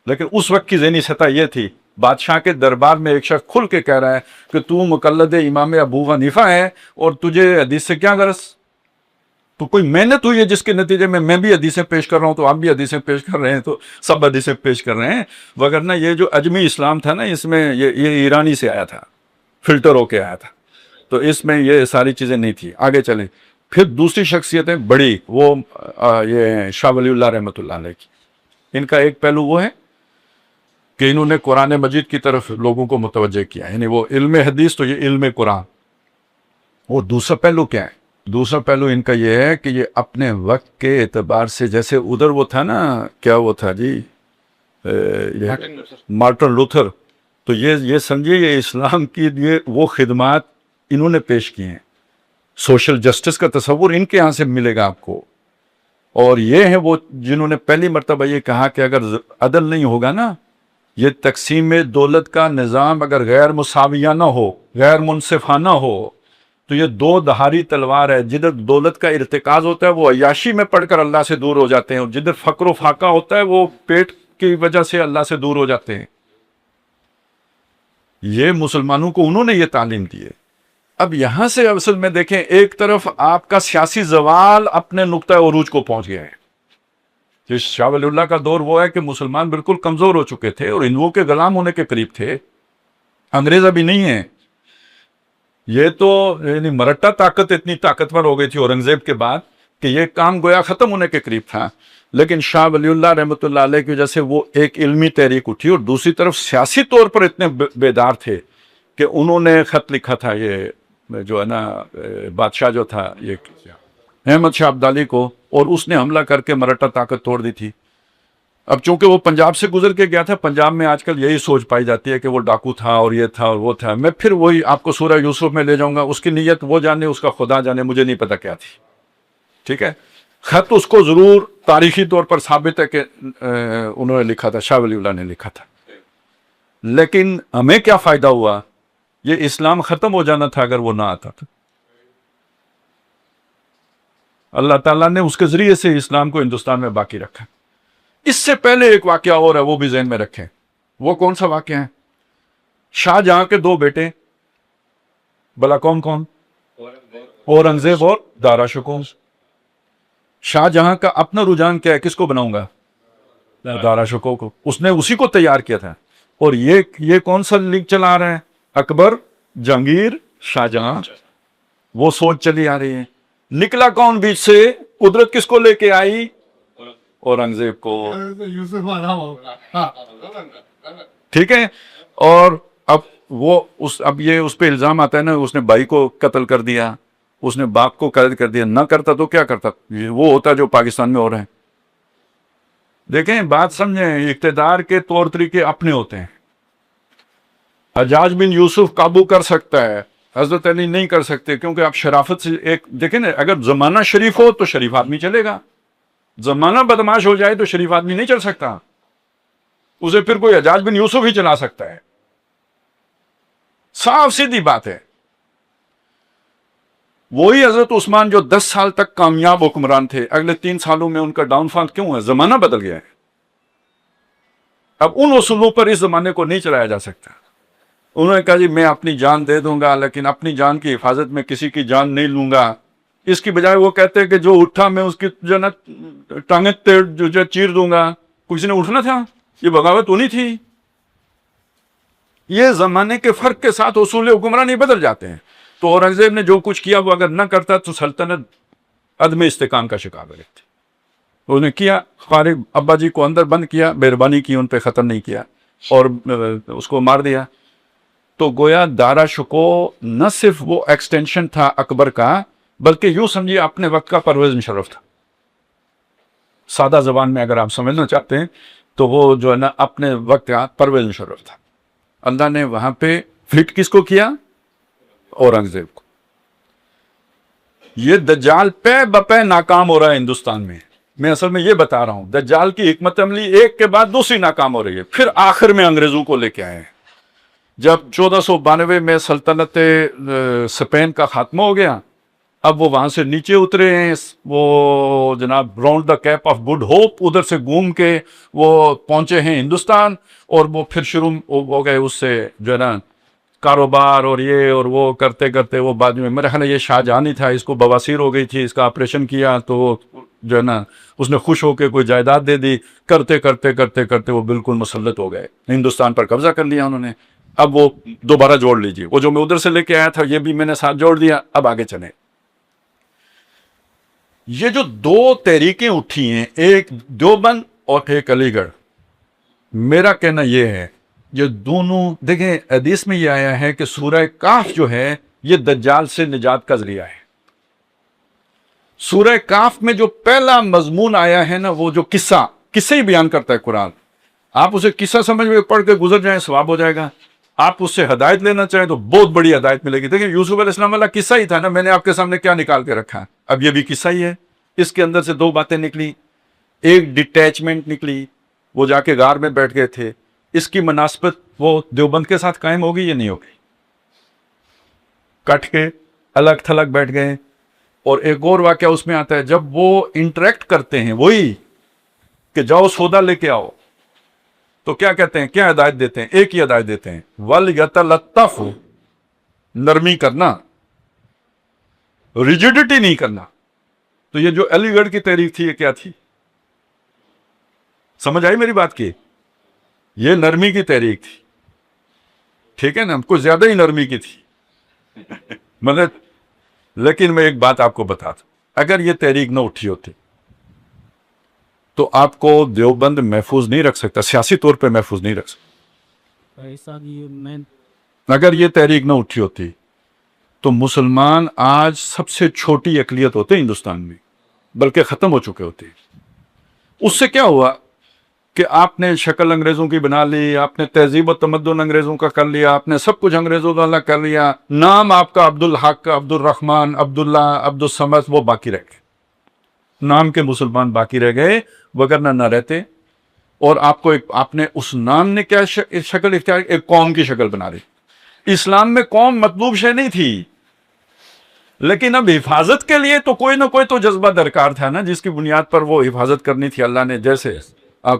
لیکن اس وقت کی ذہنی سطح یہ تھی، بادشاہ کے دربار میں ایک شخص کھل کے کہہ رہا ہے کہ تو مقلد امام ابو حنیفہ ہے اور تجھے حدیث سے کیا غرض؟ تو کوئی محنت ہوئی ہے جس کے نتیجے میں بھی حدیثیں پیش کر رہا ہوں، تو آپ بھی حدیثیں پیش کر رہے ہیں، تو سب حدیثیں پیش کر رہے ہیں. وگرنہ یہ جو اجمی اسلام تھا نا، اس میں یہ ایرانی سے آیا تھا، فلٹر ہو کے آیا تھا، تو اس میں یہ ساری چیزیں نہیں تھی. آگے چلیں. پھر دوسری شخصیتیں بڑی، وہ یہ شاہ ولی اللہ رحمۃ اللہ علیہ کی. ان کا ایک پہلو وہ ہے کہ انہوں نے قرآن مجید کی طرف لوگوں کو متوجہ کیا، یعنی وہ علم حدیث تو یہ علم قرآن. وہ دوسرا پہلو کیا ہے دوسرا پہلو ان کا یہ ہے کہ یہ اپنے وقت کے اعتبار سے، جیسے ادھر وہ تھا نا، کیا وہ تھا جی، مارٹن لوتھر، تو یہ سمجھیے یہ اسلام کی یہ وہ خدمات انہوں نے پیش کی ہیں. سوشل جسٹس کا تصور ان کے یہاں سے ملے گا آپ کو. اور یہ ہیں وہ جنہوں نے پہلی مرتبہ یہ کہا کہ اگر عدل نہیں ہوگا نا، یہ تقسیم دولت کا نظام اگر غیر مساویانہ ہو، غیر منصفانہ ہو، تو یہ دو دھاری تلوار ہے. جدھر دولت کا ارتکاز ہوتا ہے وہ عیاشی میں پڑھ کر اللہ سے دور ہو جاتے ہیں، اور جدھر فقر و فاقہ ہوتا ہے وہ پیٹ کی وجہ سے اللہ سے دور ہو جاتے ہیں. یہ مسلمانوں کو انہوں نے یہ تعلیم دی ہے. اب یہاں سے اصل میں دیکھیں، ایک طرف آپ کا سیاسی زوال اپنے نقطہ عروج کو پہنچ گیا ہے. جس شاہ ولی اللہ کا دور وہ ہے کہ مسلمان بالکل کمزور ہو چکے تھے اور ہندوؤں کے غلام ہونے کے قریب تھے. انگریز ابھی نہیں ہیں. یہ تو یعنی مرٹا طاقت اتنی طاقتور ہو گئی تھی اورنگزیب کے بعد کہ یہ کام گویا ختم ہونے کے قریب تھا. لیکن شاہ ولی اللہ رحمۃ اللہ علیہ کی وجہ سے وہ ایک علمی تحریک اٹھی، اور دوسری طرف سیاسی طور پر اتنے بیدار تھے کہ انہوں نے خط لکھا تھا، یہ جو ہے نا بادشاہ جو تھا یہ احمد شاہ عبدالی کو، اور اس نے حملہ کر کے مرٹا طاقت توڑ دی تھی. اب چونکہ وہ پنجاب سے گزر کے گیا تھا، پنجاب میں آج کل یہی سوچ پائی جاتی ہے کہ وہ ڈاکو تھا اور یہ تھا اور وہ تھا. میں پھر وہی آپ کو سورہ یوسف میں لے جاؤں گا، اس کی نیت وہ جانے، اس کا خدا جانے، مجھے نہیں پتا کیا تھی. ٹھیک ہے، خط اس کو ضرور تاریخی طور پر ثابت ہے کہ انہوں نے لکھا تھا، شاہ ولی اللہ نے لکھا تھا. لیکن ہمیں کیا فائدہ ہوا؟ یہ اسلام ختم ہو جانا تھا اگر وہ نہ آتا تھا. اللہ تعالیٰ نے اس کے ذریعے سے اسلام کو ہندوستان میں باقی رکھا. اس سے پہلے ایک واقعہ اور ہے، وہ بھی ذہن میں رکھیں. وہ کون سا واقعہ ہے؟ شاہ جہاں کے دو بیٹے، بلا کون کون؟ اورنگزیب اور دارا شکوہ. شاہ جہاں کا اپنا رجحان کیا ہے؟ کس کو بناؤں گا؟ دارا شکوہ کو. اس نے اسی کو تیار کیا تھا. اور یہ کون سا لنک چلا رہا ہے؟ اکبر، جہانگیر، شاہ جہاں. وہ سوچ چلی آ رہی ہے. نکلا کون بیچ سے؟ قدرت کس کو لے کے آئی؟ اورنگزیب کو. ٹھیک ہے. اور اب یہ اس پہ الزام آتا ہے نا، اس نے بھائی کو قتل کر دیا، اس نے باپ کو قید کر دیا. نہ کرتا تو کیا کرتا؟ وہ ہوتا جو پاکستان میں ہو رہے ہیں. دیکھیں بات سمجھیں، اقتدار کے طور طریقے اپنے ہوتے ہیں. حجاج بن یوسف قابو کر سکتا ہے، حضرت علی نہیں کر سکتے، کیونکہ آپ شرافت سے ایک دیکھیں نا، اگر زمانہ شریف ہو تو شریف آدمی چلے گا، زمانہ بدماش ہو جائے تو شریف آدمی نہیں چل سکتا. اسے پھر کوئی حجاج بن یوسف ہی چلا سکتا ہے. صاف سیدھی بات ہے. وہی حضرت عثمان جو 10 سال تک کامیاب حکمران تھے، اگلے 3 سالوں میں ان کا ڈاؤن فال کیوں ہے؟ زمانہ بدل گیا ہے. اب ان اصولوں پر اس زمانے کو نہیں چلایا جا سکتا. انہوں نے کہا جی میں اپنی جان دے دوں گا، لیکن اپنی جان کی حفاظت میں کسی کی جان نہیں لوں گا. اس کی بجائے وہ کہتے ہیں کہ جو اٹھا میں اس کی جو نا ٹانگیں جو چیر دوں گا. کسی نے اٹھنا تھا؟ یہ بغاوت ہونی تھی. یہ زمانے کے فرق کے ساتھ اصول حکمرانی بدل جاتے ہیں. تو اورنگزیب نے جو کچھ کیا وہ اگر نہ کرتا تو سلطنت عدم استحکام کا شکار رہتی. انہوں نے کیا، فارغ ابا جی کو اندر بند کیا، مہربانی کی، ان پہ ختم نہیں کیا اور اس کو مار دیا. تو گویا دارا شکوہ نہ صرف وہ ایکسٹینشن تھا اکبر کا، بلکہ یوں سمجھیے اپنے وقت کا پرویز مشرف تھا. سادہ زبان میں اگر آپ سمجھنا چاہتے ہیں تو وہ جو ہے نا اپنے وقت کا پرویز مشرف تھا. اللہ نے وہاں پہ فٹ کس کو کیا؟ اورنگزیب کو. یہ دجال پے بپے ناکام ہو رہا ہے ہندوستان میں. میں اصل میں یہ بتا رہا ہوں، دجال کی حکمت عملی ایک کے بعد دوسری ناکام ہو رہی ہے. پھر آخر میں انگریزوں کو لے کے آئے ہیں. جب 1492 میں سلطنت اسپین کا خاتمہ ہو گیا، اب وہ وہاں سے نیچے اترے ہیں. وہ جناب round the Cape of Good Hope ادھر سے گھوم کے وہ پہنچے ہیں ہندوستان، اور وہ پھر شروع ہو گئے اس سے جو ہے نا کاروبار اور یہ اور وہ کرتے کرتے وہ بعد میں میرا خیال ہے یہ شاہ جہاں ہی تھا، اس کو بواسیر ہو گئی تھی، اس کا آپریشن کیا تو وہ جو ہے نا اس نے خوش ہو کے کوئی جائیداد دے دی. کرتے کرتے کرتے کرتے وہ بالکل مسلط ہو گئے، ہندوستان پر قبضہ کر لیا انہوں نے. اب وہ دوبارہ جوڑ لیجیے، وہ جو میں ادھر سے لے کے آیا تھا یہ بھی میں نے ساتھ جوڑ دیا. اب آگے چلیں. یہ جو 2 تحریکیں اٹھی ہیں، ایک دیوبند اور ایک علی گڑھ، میرا کہنا یہ ہے یہ دونوں دیکھیں حدیث میں یہ آیا ہے کہ سورہ کہف جو ہے یہ دجال سے نجات کا ذریعہ ہے. سورہ کاف میں جو پہلا مضمون آیا ہے نا، وہ جو قصہ ہی بیان کرتا ہے قرآن. آپ اسے قصہ سمجھ میں پڑھ کے گزر جائیں ثواب ہو جائے گا. آپ اس سے ہدایت لینا چاہیں تو بہت بڑی ہدایت ملے گی. دیکھیں یوسف علیہ السلام والا قصہ ہی تھا نا، میں نے آپ کے سامنے کیا نکال کے رکھا ہے. اب یہ بھی قصہ ہی ہے. اس کے اندر سے دو باتیں نکلی. ایک ڈیٹیچمنٹ نکلی، وہ جا کے غار میں بیٹھ گئے تھے. اس کی مناسبت وہ دیوبند کے ساتھ قائم ہوگی یا نہیں ہوگی؟ کٹ کے الگ تھلگ بیٹھ گئے. اور ایک اور واقعہ اس میں آتا ہے، جب وہ انٹریکٹ کرتے ہیں وہی کہ جاؤ سودا لے کے آؤ، تو کیا کہتے ہیں، کیا ہدایت دیتے ہیں؟ ایک ہی ہدایت دیتے ہیں، وَلْيَتَلَطَّفُ، نرمی کرنا، ریجیڈیٹی نہیں کرنا. تو یہ جو علی گڑھ کی تحریک تھی، یہ کیا تھی؟ سمجھ آئی میری بات کی؟ یہ نرمی کی تحریک تھی. ٹھیک ہے نا، کچھ زیادہ ہی نرمی کی تھی. مطلب لیکن میں ایک بات آپ کو بتا دوں، اگر یہ تحریک نہ اٹھی ہوتی تو آپ کو دیوبند محفوظ نہیں رکھ سکتا، سیاسی طور پہ محفوظ نہیں رکھ سکتا. اگر یہ تحریک نہ اٹھی ہوتی تو مسلمان آج سب سے چھوٹی اقلیت ہوتے ہندوستان میں، بلکہ ختم ہو چکے ہوتے. اس سے کیا ہوا کہ آپ نے شکل انگریزوں کی بنا لی، آپ نے تہذیب و تمدن انگریزوں کا کر لیا، آپ نے سب کچھ انگریزوں والا کر لیا. نام آپ کا عبد الحق، عبد الرحمن، عبداللہ، عبد الصمد وہ باقی رہ گئے. نام کے مسلمان باقی رہ گئے، وگرنہ نہ رہتے. اور آپ نے اس نام نے کیا شکل اختیار، ایک قوم کی شکل بنا لی. اسلام میں قوم مطلوب شے نہیں تھی، لیکن اب حفاظت کے لیے تو کوئی نہ کوئی تو جذبہ درکار تھا نا، جس کی بنیاد پر وہ حفاظت کرنی تھی اللہ نے. جیسے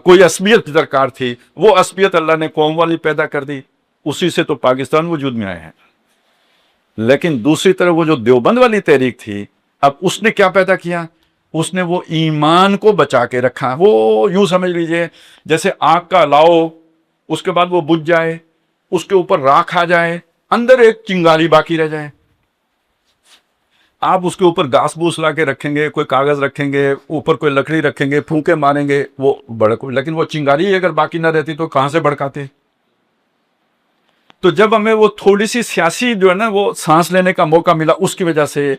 کوئی عصبیت درکار تھی، وہ عصبیت اللہ نے قوم والی پیدا کر دی. اسی سے تو پاکستان وجود میں آئے ہیں. لیکن دوسری طرف وہ جو دیوبند والی تحریک تھی، اب اس نے کیا پیدا کیا؟ اس نے وہ ایمان کو بچا کے رکھا. وہ یوں سمجھ لیجئے جیسے آگ کا لاؤ، اس کے بعد وہ بجھ جائے، اس کے اوپر راکھ آ جائے، اندر ایک چنگاری باقی رہ جائے. آپ اس کے اوپر گھاس بوس لا کے رکھیں گے، کوئی کاغذ رکھیں گے، اوپر کوئی لکڑی رکھیں گے، پھونکے ماریں گے، وہ بڑک. لیکن وہ چنگاری اگر باقی نہ رہتی تو کہاں سے بڑکاتے؟ تو جب ہمیں وہ تھوڑی سی سیاسی جو ہے نا وہ سانس لینے کا موقع ملا، اس کی وجہ سے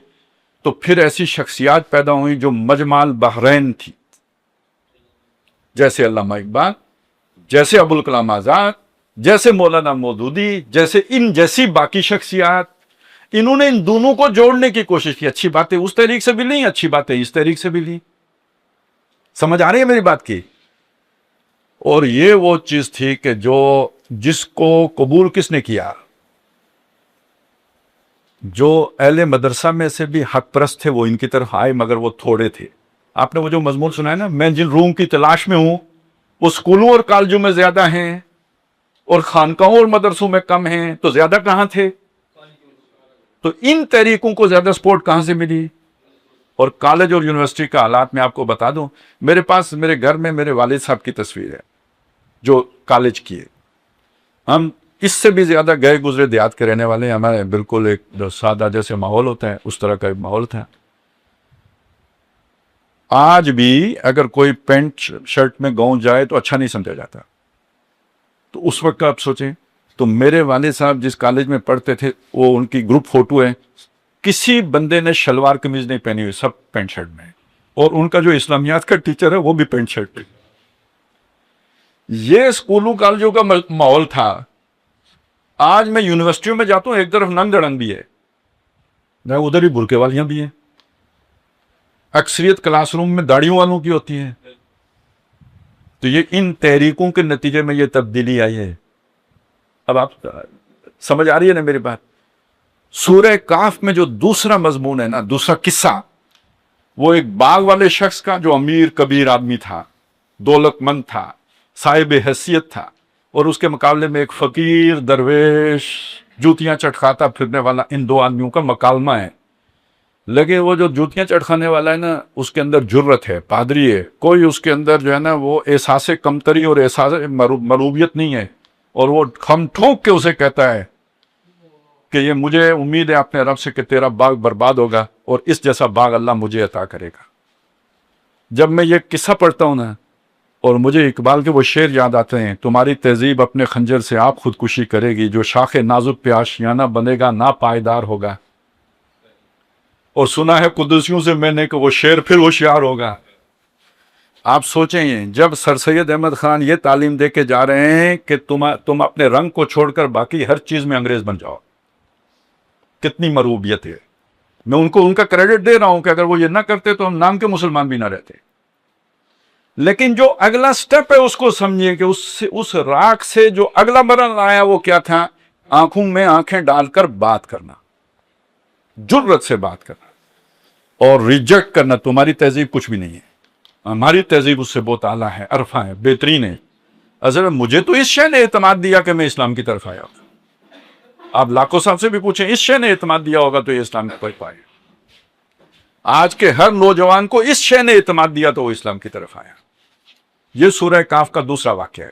تو پھر ایسی شخصیات پیدا ہوئی جو مجمع البحرین تھی، جیسے علامہ اقبال، جیسے ابوالکلام آزاد، جیسے مولانا مودودی، جیسے ان جیسی باقی شخصیات. انہوں نے ان دونوں کو جوڑنے کی کوشش کی. اچھی باتیں اس تحریک سے بھی لی، اچھی باتیں اس تحریک سے بھی لی. سمجھ آ رہی ہے میری بات کی؟ اور یہ وہ چیز تھی کہ جس کو قبول کس نے کیا؟ جو اہل مدرسہ میں سے بھی حق پرست تھے وہ ان کی طرف آئے، مگر وہ تھوڑے تھے. آپ نے وہ جو مضمون سنا ہے نا، میں جن روم کی تلاش میں ہوں وہ اسکولوں اور کالجوں میں زیادہ ہیں اور خانقاہوں اور مدرسوں میں کم ہیں، تو زیادہ کہاں تھے؟ تو ان تحریکوں کو زیادہ سپورٹ کہاں سے ملی؟ اور کالج اور یونیورسٹی کا حالات میں آپ کو بتا دوں، میرے پاس میرے گھر میں میرے والد صاحب کی تصویر ہے جو کالج کی ہے. ہم اس سے بھی زیادہ گئے گزرے دیہات کے رہنے والے ہیں. ہمارے بالکل ایک جو سادہ جیسے ماحول ہوتا ہے اس طرح کا ایک ماحول تھا. آج بھی اگر کوئی پینٹ شرٹ میں گاؤں جائے تو اچھا نہیں سمجھا جاتا. تو اس وقت کا آپ سوچیں، تو میرے والد صاحب جس کالج میں پڑھتے تھے وہ ان کی گروپ فوٹو ہے، کسی بندے نے شلوار قمیض نہیں پہنی ہوئی، سب پینٹ شرٹ میں. اور ان کا جو اسلامیات کا ٹیچر ہے وہ بھی پینٹ شرٹ پہ. یہ اسکولوں کالجوں کا ماحول تھا. آج میں یونیورسٹیوں میں جاتا ہوں، ایک طرف ننگ دڑنگ بھی ہے، ادھر ہی برقعے والیاں بھی ہیں. اکثریت کلاس روم میں داڑھیوں والوں کی ہوتی ہیں. تو یہ ان تحریکوں کے نتیجے میں یہ تبدیلی آئی ہے. اب آپ سمجھ آ رہی ہے نا میری بات؟ سورہ کاف میں جو دوسرا مضمون ہے نا، دوسرا قصہ، وہ ایک باغ والے شخص کا جو امیر کبیر آدمی تھا، دولت مند تھا، صاحب حیثیت تھا، اور اس کے مقابلے میں ایک فقیر درویش جوتیاں چٹکاتا پھرنے والا. ان دو آدمیوں کا مکالمہ ہے. لیکن وہ جو جوتیاں چٹکانے والا ہے نا، اس کے اندر جرت ہے، پادری ہے، کوئی اس کے اندر جو ہے نا وہ احساس کمتری اور احساس مروبیت نہیں ہے. اور وہ ہم ٹھوک کے اسے کہتا ہے کہ یہ مجھے امید ہے اپنے رب سے کہ تیرا باغ برباد ہوگا اور اس جیسا باغ اللہ مجھے عطا کرے گا. جب میں یہ قصہ پڑھتا ہوں نا، اور مجھے اقبال کے وہ شعر یاد آتے ہیں، تمہاری تہذیب اپنے خنجر سے آپ خودکشی کرے گی، جو شاخ نازک پہ آشیانہ بنے گا نا پائیدار ہوگا. اور سنا ہے قدسیوں سے میں نے کہ وہ شیر پھر ہوشیار ہوگا. آپ سوچیں جب سر سید احمد خان یہ تعلیم دے کے جا رہے ہیں کہ تم اپنے رنگ کو چھوڑ کر باقی ہر چیز میں انگریز بن جاؤ, کتنی مروبیت ہے. میں ان کا کریڈٹ دے رہا ہوں کہ اگر وہ یہ نہ کرتے تو ہم نام کے مسلمان بھی نہ رہتے. لیکن جو اگلا سٹیپ ہے اس کو سمجھیے کہ اس راک سے جو اگلا مرحلہ آیا وہ کیا تھا؟ آنکھوں میں آنکھیں ڈال کر بات کرنا, جرأت سے بات کرنا اور ریجیکٹ کرنا. تمہاری تہذیب کچھ بھی نہیں ہے, ہماری تہذیب اس سے بہت اعلیٰ ہے, عرفہ ہے, بہترین ہے. اصل مجھے تو اس شے نے اعتماد دیا کہ میں اسلام کی طرف آیا. آپ لاکھوں صاحب سے بھی پوچھیں, اس شے نے اعتماد دیا ہوگا تو یہ اسلام کی طرف آئے. آج کے ہر نوجوان کو اس شے نے اعتماد دیا تو وہ اسلام کی طرف آیا. یہ سورہ کاف کا دوسرا واقعہ ہے.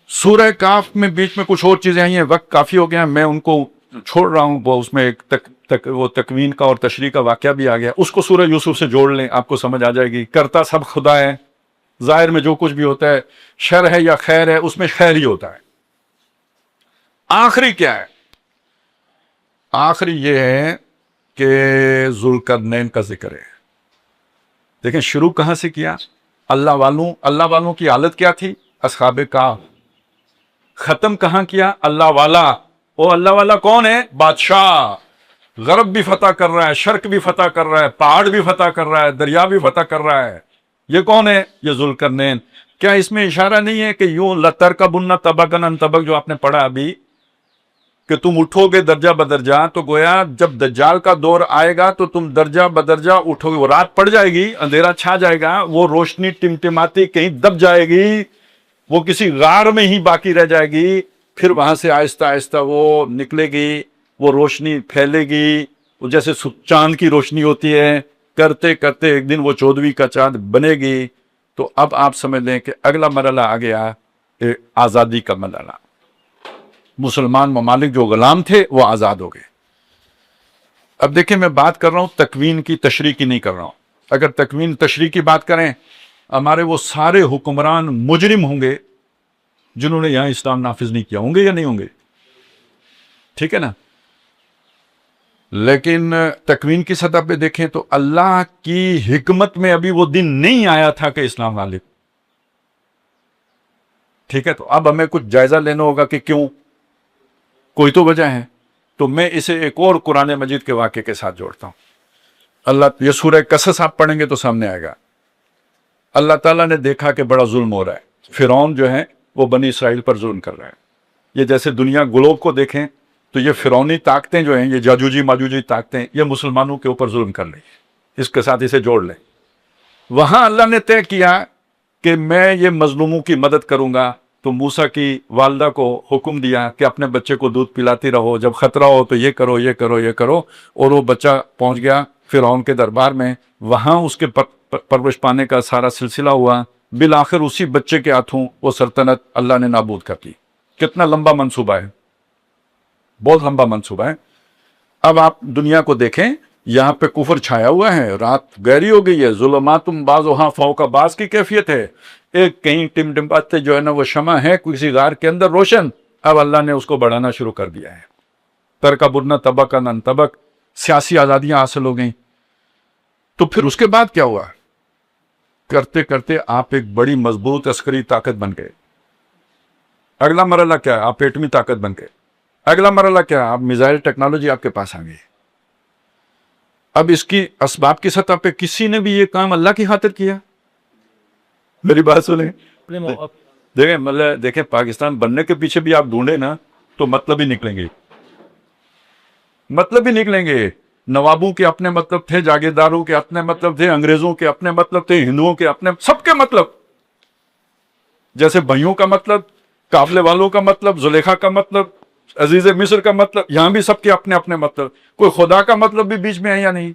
سورہ کاف میں بیچ میں کچھ اور چیزیں آئی ہیں, وقت کافی ہو گیا, میں ان کو چھوڑ رہا ہوں. وہ اس میں ایک وہ تکوین کا اور تشریح کا واقعہ بھی آ گیا, اس کو سورہ یوسف سے جوڑ لیں, آپ کو سمجھ آ جائے گی. کرتا سب خدا ہے, ظاہر میں جو کچھ بھی ہوتا ہے شر ہے یا خیر ہے, اس میں خیر ہی ہوتا ہے. آخری کیا ہے؟ آخری یہ ہے کہ ذوالقرنین کا ذکر ہے. دیکھیں شروع کہاں سے کیا؟ اللہ والوں کی حالت کیا تھی؟ اصحاب کہف. ختم کہاں کیا؟ اللہ والا. وہ اللہ والا کون ہے؟ بادشاہ. غرب بھی فتح کر رہا ہے, شرق بھی فتح کر رہا ہے, پہاڑ بھی فتح کر رہا ہے, دریا بھی فتح کر رہا ہے. یہ کون ہے؟ یہ ذوالقرنین. کیا اس میں اشارہ نہیں ہے کہ یوں لترکبن طبقا عن طبق جو آپ نے پڑھا ابھی, کہ تم اٹھو گے درجہ بدرجہ, تو گویا جب دجال کا دور آئے گا تو تم درجہ بدرجہ اٹھو گے. وہ رات پڑ جائے گی, اندھیرا چھا جائے گا, وہ روشنی ٹمٹماتی کہیں دب جائے گی, وہ کسی غار میں ہی باقی رہ جائے گی. پھر وہاں سے آہستہ آہستہ وہ نکلے گی, وہ روشنی پھیلے گی, وہ جیسے چاند کی روشنی ہوتی ہے. کرتے کرتے ایک دن وہ 14ویں کا چاند بنے گی. تو اب آپ سمجھ لیں کہ اگلا مرحلہ آ گیا آزادی کا مرحلہ. مسلمان ممالک جو غلام تھے وہ آزاد ہو گئے. اب دیکھیں میں بات کر رہا ہوں تکوین کی, تشریح کی نہیں کر رہا ہوں. اگر تکوین تشریح کی بات کریں, ہمارے وہ سارے حکمران مجرم ہوں گے جنہوں نے یہاں اسلام نافذ نہیں کیا, ہوں گے یا نہیں ہوں گے؟ ٹھیک ہے نا. لیکن تکوین کی سطح پہ دیکھیں تو اللہ کی حکمت میں ابھی وہ دن نہیں آیا تھا کہ اسلام غالب. ٹھیک ہے, تو اب ہمیں کچھ جائزہ لینا ہوگا کہ کیوں, کوئی تو وجہ ہے. تو میں اسے ایک اور قرآن مجید کے واقعے کے ساتھ جوڑتا ہوں. اللہ, یہ سورہ قصص آپ پڑھیں گے تو سامنے آئے گا. اللہ تعالیٰ نے دیکھا کہ بڑا ظلم ہو رہا ہے, فرعون جو ہے وہ بنی اسرائیل پر ظلم کر رہا ہے. یہ جیسے دنیا گلوب کو دیکھیں تو یہ فرعونی طاقتیں جو ہیں, یہ جاجوجی ماجوجی طاقتیں, یہ مسلمانوں کے اوپر ظلم کر رہی ہیں. اس کے ساتھ اسے جوڑ لیں. وہاں اللہ نے طے کیا کہ میں یہ مظلوموں کی مدد کروں گا. تو موسیٰ کی والدہ کو حکم دیا کہ اپنے بچے کو دودھ پلاتی رہو, جب خطرہ ہو تو یہ کرو یہ کرو یہ کرو. اور وہ بچہ پہنچ گیا فرعون کے دربار میں, وہاں اس کے پرورش پانے کا سارا سلسلہ ہوا. بالآخر اسی بچے کے ہاتھوں وہ سلطنت اللہ نے نابود کر دی. کتنا لمبا منصوبہ ہے, بہت لمبا منصوبہ ہے. اب آپ دنیا کو دیکھیں, یہاں پہ کفر چھایا ہوا ہے, رات گہری ہو گئی ہے, ظلماتم بعضھا فوق بعض کی کیفیت ہے. ایک کہیں ٹمٹماتے جو ہے نا وہ شمع ہے کسی غار کے اندر روشن, اب اللہ نے اس کو بڑھانا شروع کر دیا ہے. ترکبن طبقا عن طبق, سیاسی آزادیاں حاصل ہو گئیں. تو پھر اس کے بعد کیا ہوا؟ کرتے کرتے آپ ایک بڑی مضبوط عسکری طاقت بن گئے. اگلا مرحلہ کیا ہے؟ آپ ایٹمی طاقت بن گئے. اگلا مرحلہ کیا ہے؟ آپ میزائل ٹیکنالوجی آپ کے پاس آ گئی. اب اس کی اسباب کی سطح پہ کسی نے بھی یہ کام اللہ کی خاطر کیا؟ میری بات سنیں, دیکھیں پاکستان بننے کے پیچھے بھی آپ ڈھونڈیں نا تو مطلب ہی نکلیں گے, مطلب ہی نکلیں گے. نوابوں کے اپنے مطلب تھے, جاگیرداروں کے اپنے مطلب تھے, انگریزوں کے اپنے مطلب تھے, ہندوؤں کے اپنے, سب کے مطلب. جیسے بھائیوں کا مطلب, قافلے والوں کا مطلب, زلیخا کا مطلب, عزیز مصر کا مطلب, یہاں بھی سب کے اپنے اپنے مطلب. کوئی خدا کا مطلب بھی بیچ میں ہے یا نہیں؟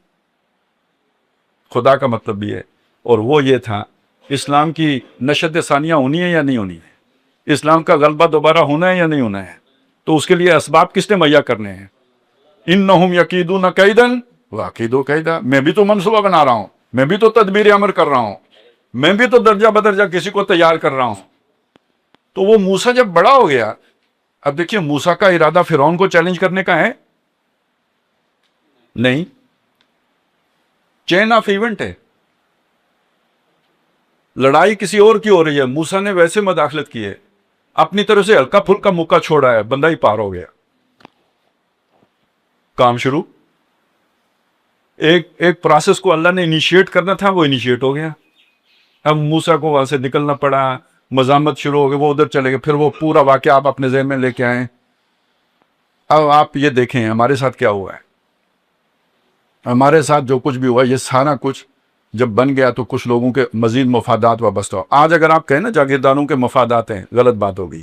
خدا کا مطلب بھی ہے, اور وہ یہ تھا اسلام کی نشت ثانیہ ہونی ہے یا نہیں ہونی ہے, اسلام کا غلبہ دوبارہ ہونا ہے یا نہیں ہونا ہے. تو اس کے لیے اسباب کس نے مہیا کرنے ہیں؟ انہم یکیدون کیدا واکیدوا کیدا. میں بھی تو منصوبہ بنا رہا ہوں, میں بھی تو تدبیر عمل کر رہا ہوں, میں بھی تو درجہ بدرجہ کسی کو تیار کر رہا ہوں. تو وہ موسیٰ جب بڑا ہو گیا, اب دیکھیے موسیٰ کا ارادہ فرعون کو چیلنج کرنے کا ہے, نہیں، چین آف ایونٹ ہے. لڑائی کسی اور کی ہو رہی ہے، موسیٰ نے ویسے مداخلت کی ہے، اپنی طرف سے ہلکا پھلکا موقع چھوڑا ہے، بندہ ہی پار ہو گیا، کام شروع. ایک پروسیس کو اللہ نے انیشیٹ کرنا تھا، وہ انیشیٹ ہو گیا. اب موسیٰ کو وہاں سے نکلنا پڑا، مزاحمت شروع ہو گئی، وہ ادھر چلے گئے. پھر وہ پورا واقعہ آپ اپنے ذہن میں لے کے آئیں. اب آپ یہ دیکھیں ہمارے ساتھ کیا ہوا ہے. ہمارے ساتھ جو کچھ بھی ہوا، یہ سارا کچھ جب بن گیا تو کچھ لوگوں کے مزید مفادات وابستہ ہو. آج اگر آپ کہیں نا جاگیرداروں کے مفادات ہیں، غلط بات ہوگی.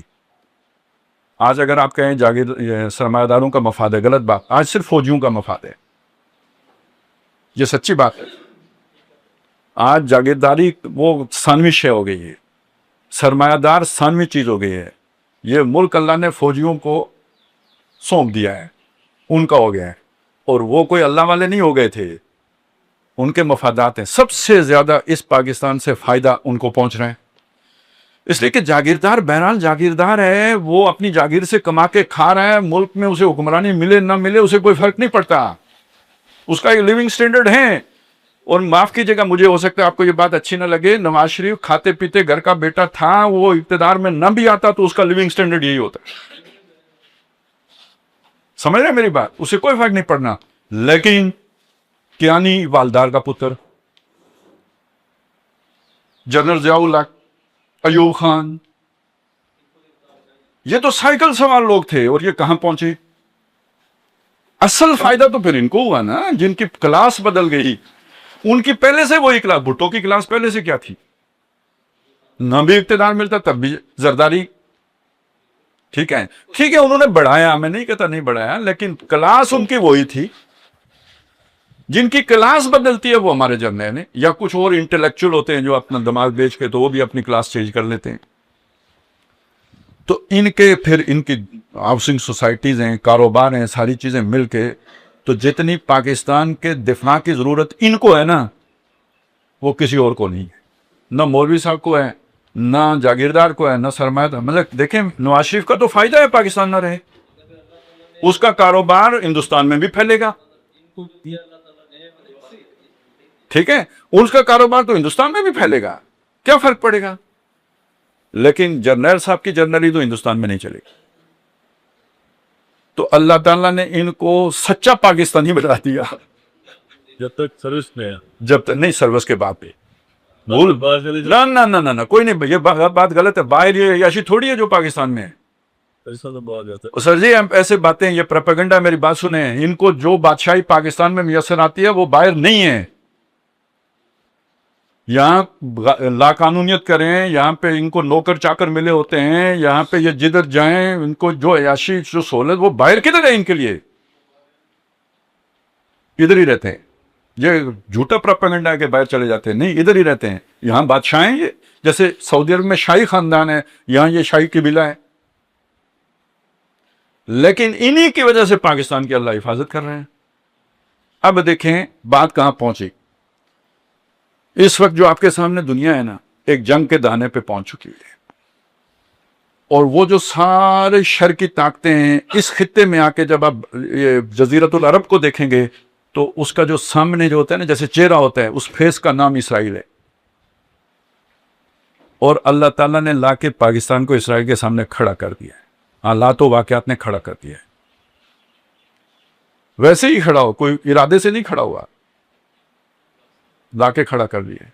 آج اگر آپ کہیں سرمایہ داروں کا مفاد ہے، غلط بات. آج صرف فوجیوں کا مفاد ہے، یہ سچی بات ہے. آج جاگیرداری وہ ثانوی شے ہو گئی ہے، سرمایہ دار ثانوی چیز ہو گئی ہے. یہ ملک اللہ نے فوجیوں کو سونپ دیا ہے، ان کا ہو گیا ہے. اور وہ کوئی اللہ والے نہیں ہو گئے تھے، ان کے مفادات ہیں. سب سے زیادہ اس پاکستان سے فائدہ ان کو پہنچ رہے ہیں، اس لیے کہ جاگیردار بہرحال جاگیردار ہے، وہ اپنی جاگیر سے کما کے کھا رہا ہے. ملک میں اسے حکمرانی ملے نہ ملے اسے کوئی فرق نہیں پڑتا، اس کا ایک لیونگ سٹینڈرڈ ہے. اور معاف کیجیے گا، مجھے ہو سکتا ہے آپ کو یہ بات اچھی نہ لگے، نواز شریف کھاتے پیتے گھر کا بیٹا تھا، وہ اقتدار میں نہ بھی آتا تو اس کا لیونگ سٹینڈرڈ یہی ہوتا ہے. سمجھ رہے ہیں میری بات؟ اسے کوئی فرق نہیں پڑنا. لیکن کیانی والدار کا پتر، جنرل ضیاء اللہ، ایوب خان، یہ تو سائیکل سوار لوگ تھے، اور یہ کہاں پہنچے؟ اصل فائدہ تو پھر ان کو ہوا نا، جن کی کلاس بدل گئی. ان کی پہلے سے وہی کلاس، بھٹو کی کلاس پہلے سے کیا تھی؟ نہ بھی اقتدار ملتا تب بھی زرداری. ٹھیک ہے انہوں نے بڑھایا، میں نہیں کہتا نہیں بڑھایا، لیکن کلاس ان کی وہی تھی. جن کی کلاس بدلتی ہے وہ ہمارے جرنیل ہیں، یا کچھ اور انٹلیکچوئل ہوتے ہیں جو اپنا دماغ بیچ کے تو وہ بھی اپنی کلاس چینج کر لیتے ہیں. تو ان کے پھر ان کی ہاؤسنگ سوسائٹیز ہیں، کاروبار ہیں، ساری چیزیں مل کے تو جتنی پاکستان کے دفاع کی ضرورت ان کو ہے نا، وہ کسی اور کو نہیں ہے. نہ مولوی صاحب کو ہے، نہ جاگیردار کو ہے، نہ سرمایہ دار. مطلب دیکھیں نواز شریف کا تو فائدہ ہے پاکستان نہ رہے، اس کا کاروبار ہندوستان میں بھی پھیلے گا. ٹھیک ہے، اس کا کاروبار تو ہندوستان میں بھی پھیلے گا، کیا فرق پڑے گا؟ لیکن جرنیل صاحب کی جرنلی تو ہندوستان میں نہیں چلے گی. تو اللہ تعالیٰ نے ان کو سچا پاکستانی بنا دیا. جب تک سروس میں ہے، جب تک نہیں، سروس کے بعد بھی نہ کوئی نہیں. یہ بات غلط ہے. باہر یہ عیاشی تھوڑی ہے جو پاکستان میں ہے. سر جی ہم ایسے باتیں، یہ پروپیگنڈا، میری بات سنیں. ان کو جو بادشاہی پاکستان میں میسر آتی ہے وہ باہر نہیں ہے. یہاں لا قانونیت کریں، یہاں پہ ان کو نوکر چاکر ملے ہوتے ہیں، یہاں پہ یہ جدھر جائیں ان کو جو عیاشی جو سہولت، وہ باہر کدھر ہے ان کے لیے؟ ادھر ہی رہتے ہیں. یہ جھوٹا پروپیگنڈا ہے کہ باہر چلے جاتے ہیں، نہیں، ادھر ہی رہتے ہیں. یہاں بادشاہ ہیں، یہ جیسے سعودی عرب میں شاہی خاندان ہے، یہاں یہ شاہی قبیلہ ہے. لیکن انہی کی وجہ سے پاکستان کی اللہ حفاظت کر رہے ہیں. اب دیکھیں بات کہاں پہنچی. اس وقت جو آپ کے سامنے دنیا ہے نا، ایک جنگ کے دانے پہ پہنچ چکی ہے. اور وہ جو سارے شر کی طاقتیں ہیں اس خطے میں آ کے، جب آپ یہ جزیرۃ العرب کو دیکھیں گے تو اس کا جو سامنے جو ہوتا ہے نا، جیسے چہرہ ہوتا ہے، اس فیس کا نام اسرائیل ہے. اور اللہ تعالیٰ نے لا کے پاکستان کو اسرائیل کے سامنے کھڑا کر دیا ہے. حالات و واقعات نے کھڑا کر دیا ہے. ویسے ہی کھڑا ہو، کوئی ارادے سے نہیں کھڑا ہوا، لا کے کھڑا کر دیا.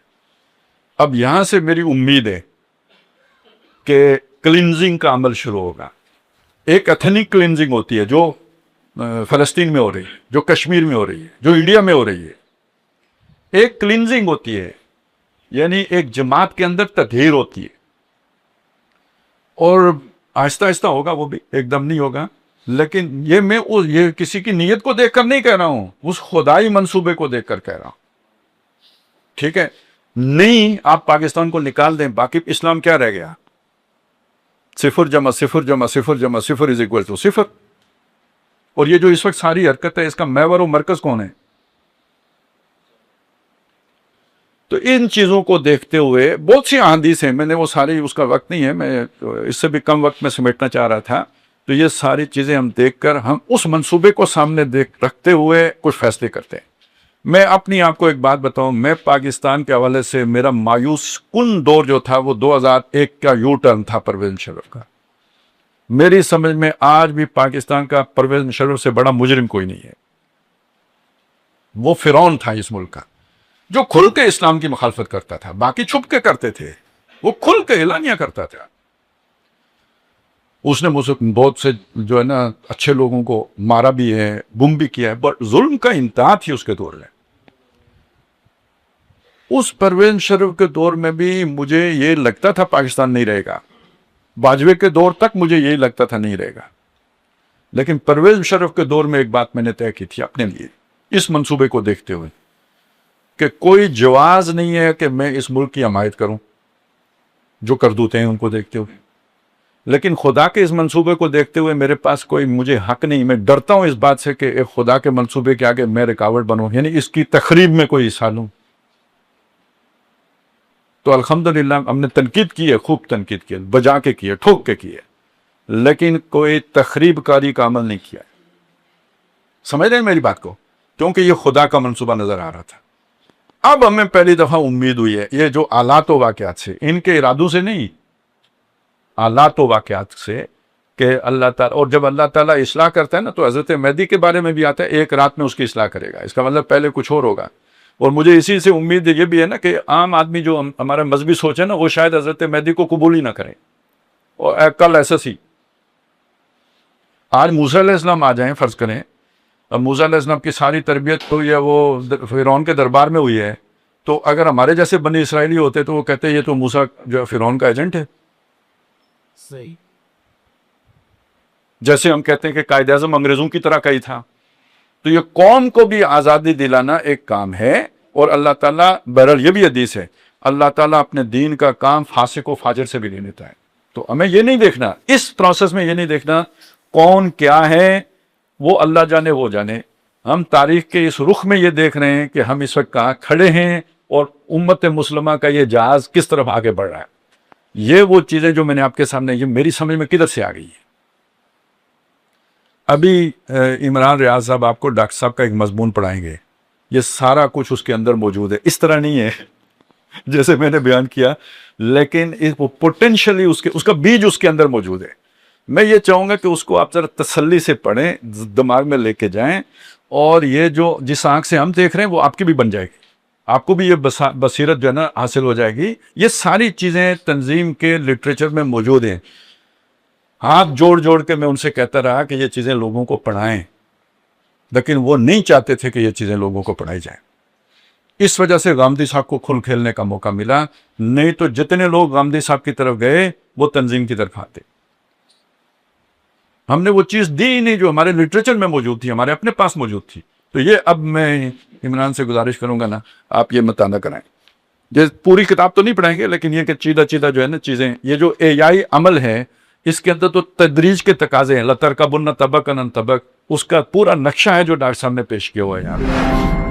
اب یہاں سے میری امید ہے کہ کلینزنگ کا عمل شروع ہوگا. ایک ایتھنک کلینزنگ ہوتی ہے جو فلسطین میں ہو رہی ہے، جو کشمیر میں ہو رہی ہے، جو انڈیا میں ہو رہی ہے. ایک کلینزنگ ہوتی ہے، یعنی ایک جماعت کے اندر تطہیر ہوتی ہے. اور آہستہ آہستہ ہوگا، وہ بھی ایک دم نہیں ہوگا. لیکن یہ کسی کی نیت کو دیکھ کر نہیں کہہ رہا ہوں، اس خدائی منصوبے کو دیکھ کر کہہ رہا ہوں. ٹھیک ہے، نہیں آپ پاکستان کو نکال دیں، باقی اسلام کیا رہ گیا؟ 0 جمع 0 جمع 0 جمع 0 از اکول ٹو 0. اور یہ جو اس وقت ساری حرکت ہے، اس کا محور و مرکز کون ہے؟ تو ان چیزوں کو دیکھتے ہوئے بہت سی احادیث ہیں، میں نے وہ ساری، اس کا وقت نہیں ہے، میں اس سے بھی کم وقت میں سمیٹنا چاہ رہا تھا. تو یہ ساری چیزیں ہم دیکھ کر ہم اس منصوبے کو سامنے رکھتے ہوئے کچھ فیصلے کرتے ہیں۔ میں اپنی آپ کو ایک بات بتاؤں، میں پاکستان کے حوالے سے میرا مایوس کن دور جو تھا وہ 2001 کا یو ٹرن تھا پرویز مشرف کا۔ میری سمجھ میں آج بھی پاکستان کا پرویز مشرف سے بڑا مجرم کوئی نہیں ہے۔ وہ فرعون تھا اس ملک کا، جو کھل کے اسلام کی مخالفت کرتا تھا، باقی چھپ کے کرتے تھے، وہ کھل کے اعلانیہ کرتا تھا۔ اس نے مجھ سے بہت سے جو ہے نا اچھے لوگوں کو مارا بھی ہے، گم بھی کیا ہے، بٹ ظلم کا انتہا تھی اس کے دور میں۔ اس پرویز مشرف کے دور میں بھی مجھے یہ لگتا تھا پاکستان نہیں رہے گا، باجوے کے دور تک مجھے یہی لگتا تھا نہیں رہے گا، لیکن پرویز مشرف کے دور میں ایک بات میں نے طے کی تھی اپنے لیے اس منصوبے کو دیکھتے ہوئے کہ کوئی جواز نہیں ہے کہ میں اس ملک کی حمایت کروں جو کردوتے ہیں ان کو دیکھتے ہوئے، لیکن خدا کے اس منصوبے کو دیکھتے ہوئے میرے پاس کوئی مجھے حق نہیں، میں ڈرتا ہوں اس بات سے کہ ایک خدا کے منصوبے کے آگے میں رکاوٹ بنوں، یعنی اس کی تخریب میں کوئی حصہ لوں۔ تو الحمدللہ ہم نے تنقید کی ہے، خوب تنقید کی ہے، بجا کے کی ہے، ٹھوک کے کی ہے، لیکن کوئی تخریب کاری کا عمل نہیں کیا ہے۔ سمجھ رہے ہیں میری بات کو؟ کیونکہ یہ خدا کا منصوبہ نظر آ رہا تھا۔ اب ہمیں پہلی دفعہ امید ہوئی ہے، یہ جو آلات و واقعات سے، ان کے ارادوں سے نہیں، آلات و واقعات سے، کہ اللہ تعالیٰ، اور جب اللہ تعالیٰ اصلاح کرتا ہے نا تو حضرت مہدی کے بارے میں بھی آتا ہے ایک رات میں اس کی اصلاح کرے گا، اس کا مطلب پہلے کچھ اور ہوگا۔ اور مجھے اسی سے امید یہ بھی ہے نا کہ عام آدمی جو ہمارا مذہبی سوچ ہے نا وہ شاید حضرت مہدی کو قبول ہی نہ کرے، اور کل ایسا سی آج موسیٰ علیہ السلام آ جائیں، فرض کریں اب موسیٰ علیہ السلام کی ساری تربیت تو یہ وہ فرعون کے دربار میں ہوئی ہے، تو اگر ہمارے جیسے بنی اسرائیلی ہوتے تو وہ کہتے یہ تو موسیٰ جو فرعون کا ایجنٹ ہے۔ صحیح۔ جیسے ہم کہتے ہیں کہ قائد اعظم انگریزوں کی طرح کا ہی تھا۔ تو یہ قوم کو بھی آزادی دلانا ایک کام ہے، اور اللہ تعالیٰ، بہرحال یہ بھی حدیث ہے، اللہ تعالیٰ اپنے دین کا کام فاسق و فاجر سے بھی لے لیتا ہے۔ تو ہمیں یہ نہیں دیکھنا، اس پروسیس میں یہ نہیں دیکھنا کون کیا ہے، وہ اللہ جانے وہ جانے۔ ہم تاریخ کے اس رخ میں یہ دیکھ رہے ہیں کہ ہم اس وقت کہاں کھڑے ہیں، اور امت مسلمہ کا یہ جہاز کس طرف آگے بڑھ رہا ہے۔ یہ وہ چیزیں جو میں نے آپ کے سامنے، یہ میری سمجھ میں کدھر سے آ گئی ہے۔ ابھی عمران ریاض صاحب آپ کو ڈاکٹر صاحب کا ایک مضمون پڑھائیں گے، یہ سارا کچھ اس کے اندر موجود ہے، اس طرح نہیں ہے جیسے میں نے بیان کیا، لیکن پوٹینشلی اس کا بیج اس کے اندر موجود ہے۔ میں یہ چاہوں گا کہ اس کو آپ ذرا تسلی سے پڑھیں، دماغ میں لے کے جائیں، اور یہ جو جس آنکھ سے ہم دیکھ رہے ہیں وہ آپ کی بھی بن جائے گی، آپ کو بھی یہ بصیرت جو ہے نا حاصل ہو جائے گی۔ یہ ساری چیزیں تنظیم کے لٹریچر میں موجود ہیں۔ ہاتھ جوڑ جوڑ کے میں ان سے کہتا رہا کہ یہ چیزیں لوگوں کو پڑھائیں، لیکن وہ نہیں چاہتے تھے کہ یہ چیزیں لوگوں کو پڑھائی جائیں۔ اس وجہ سے غامدی صاحب کو کھل کھیلنے کا موقع ملا، نہیں تو جتنے لوگ غامدی صاحب کی طرف گئے وہ تنظیم کی طرف آتے۔ ہم نے وہ چیز دی ہی نہیں جو ہمارے لٹریچر میں موجود تھی، ہمارے اپنے پاس موجود تھی۔ تو یہ اب میں عمران سے گزارش کروں گا نا، آپ یہ مطالعہ کرائیں۔ یہ پوری کتاب تو نہیں پڑھائیں گے، لیکن یہ کہ چیدہ چیدہ جو ہے نا چیزیں، یہ جو احیائی عمل ہے اس کے اندر تو تدریج کے تقاضے ہیں، لَتَرْكَبُنَّ طَبَقًا عَنْ طَبَقٍ، اس کا پورا نقشہ ہے جو ڈاکٹر صاحب نے پیش کیا ہوا ہے یہاں۔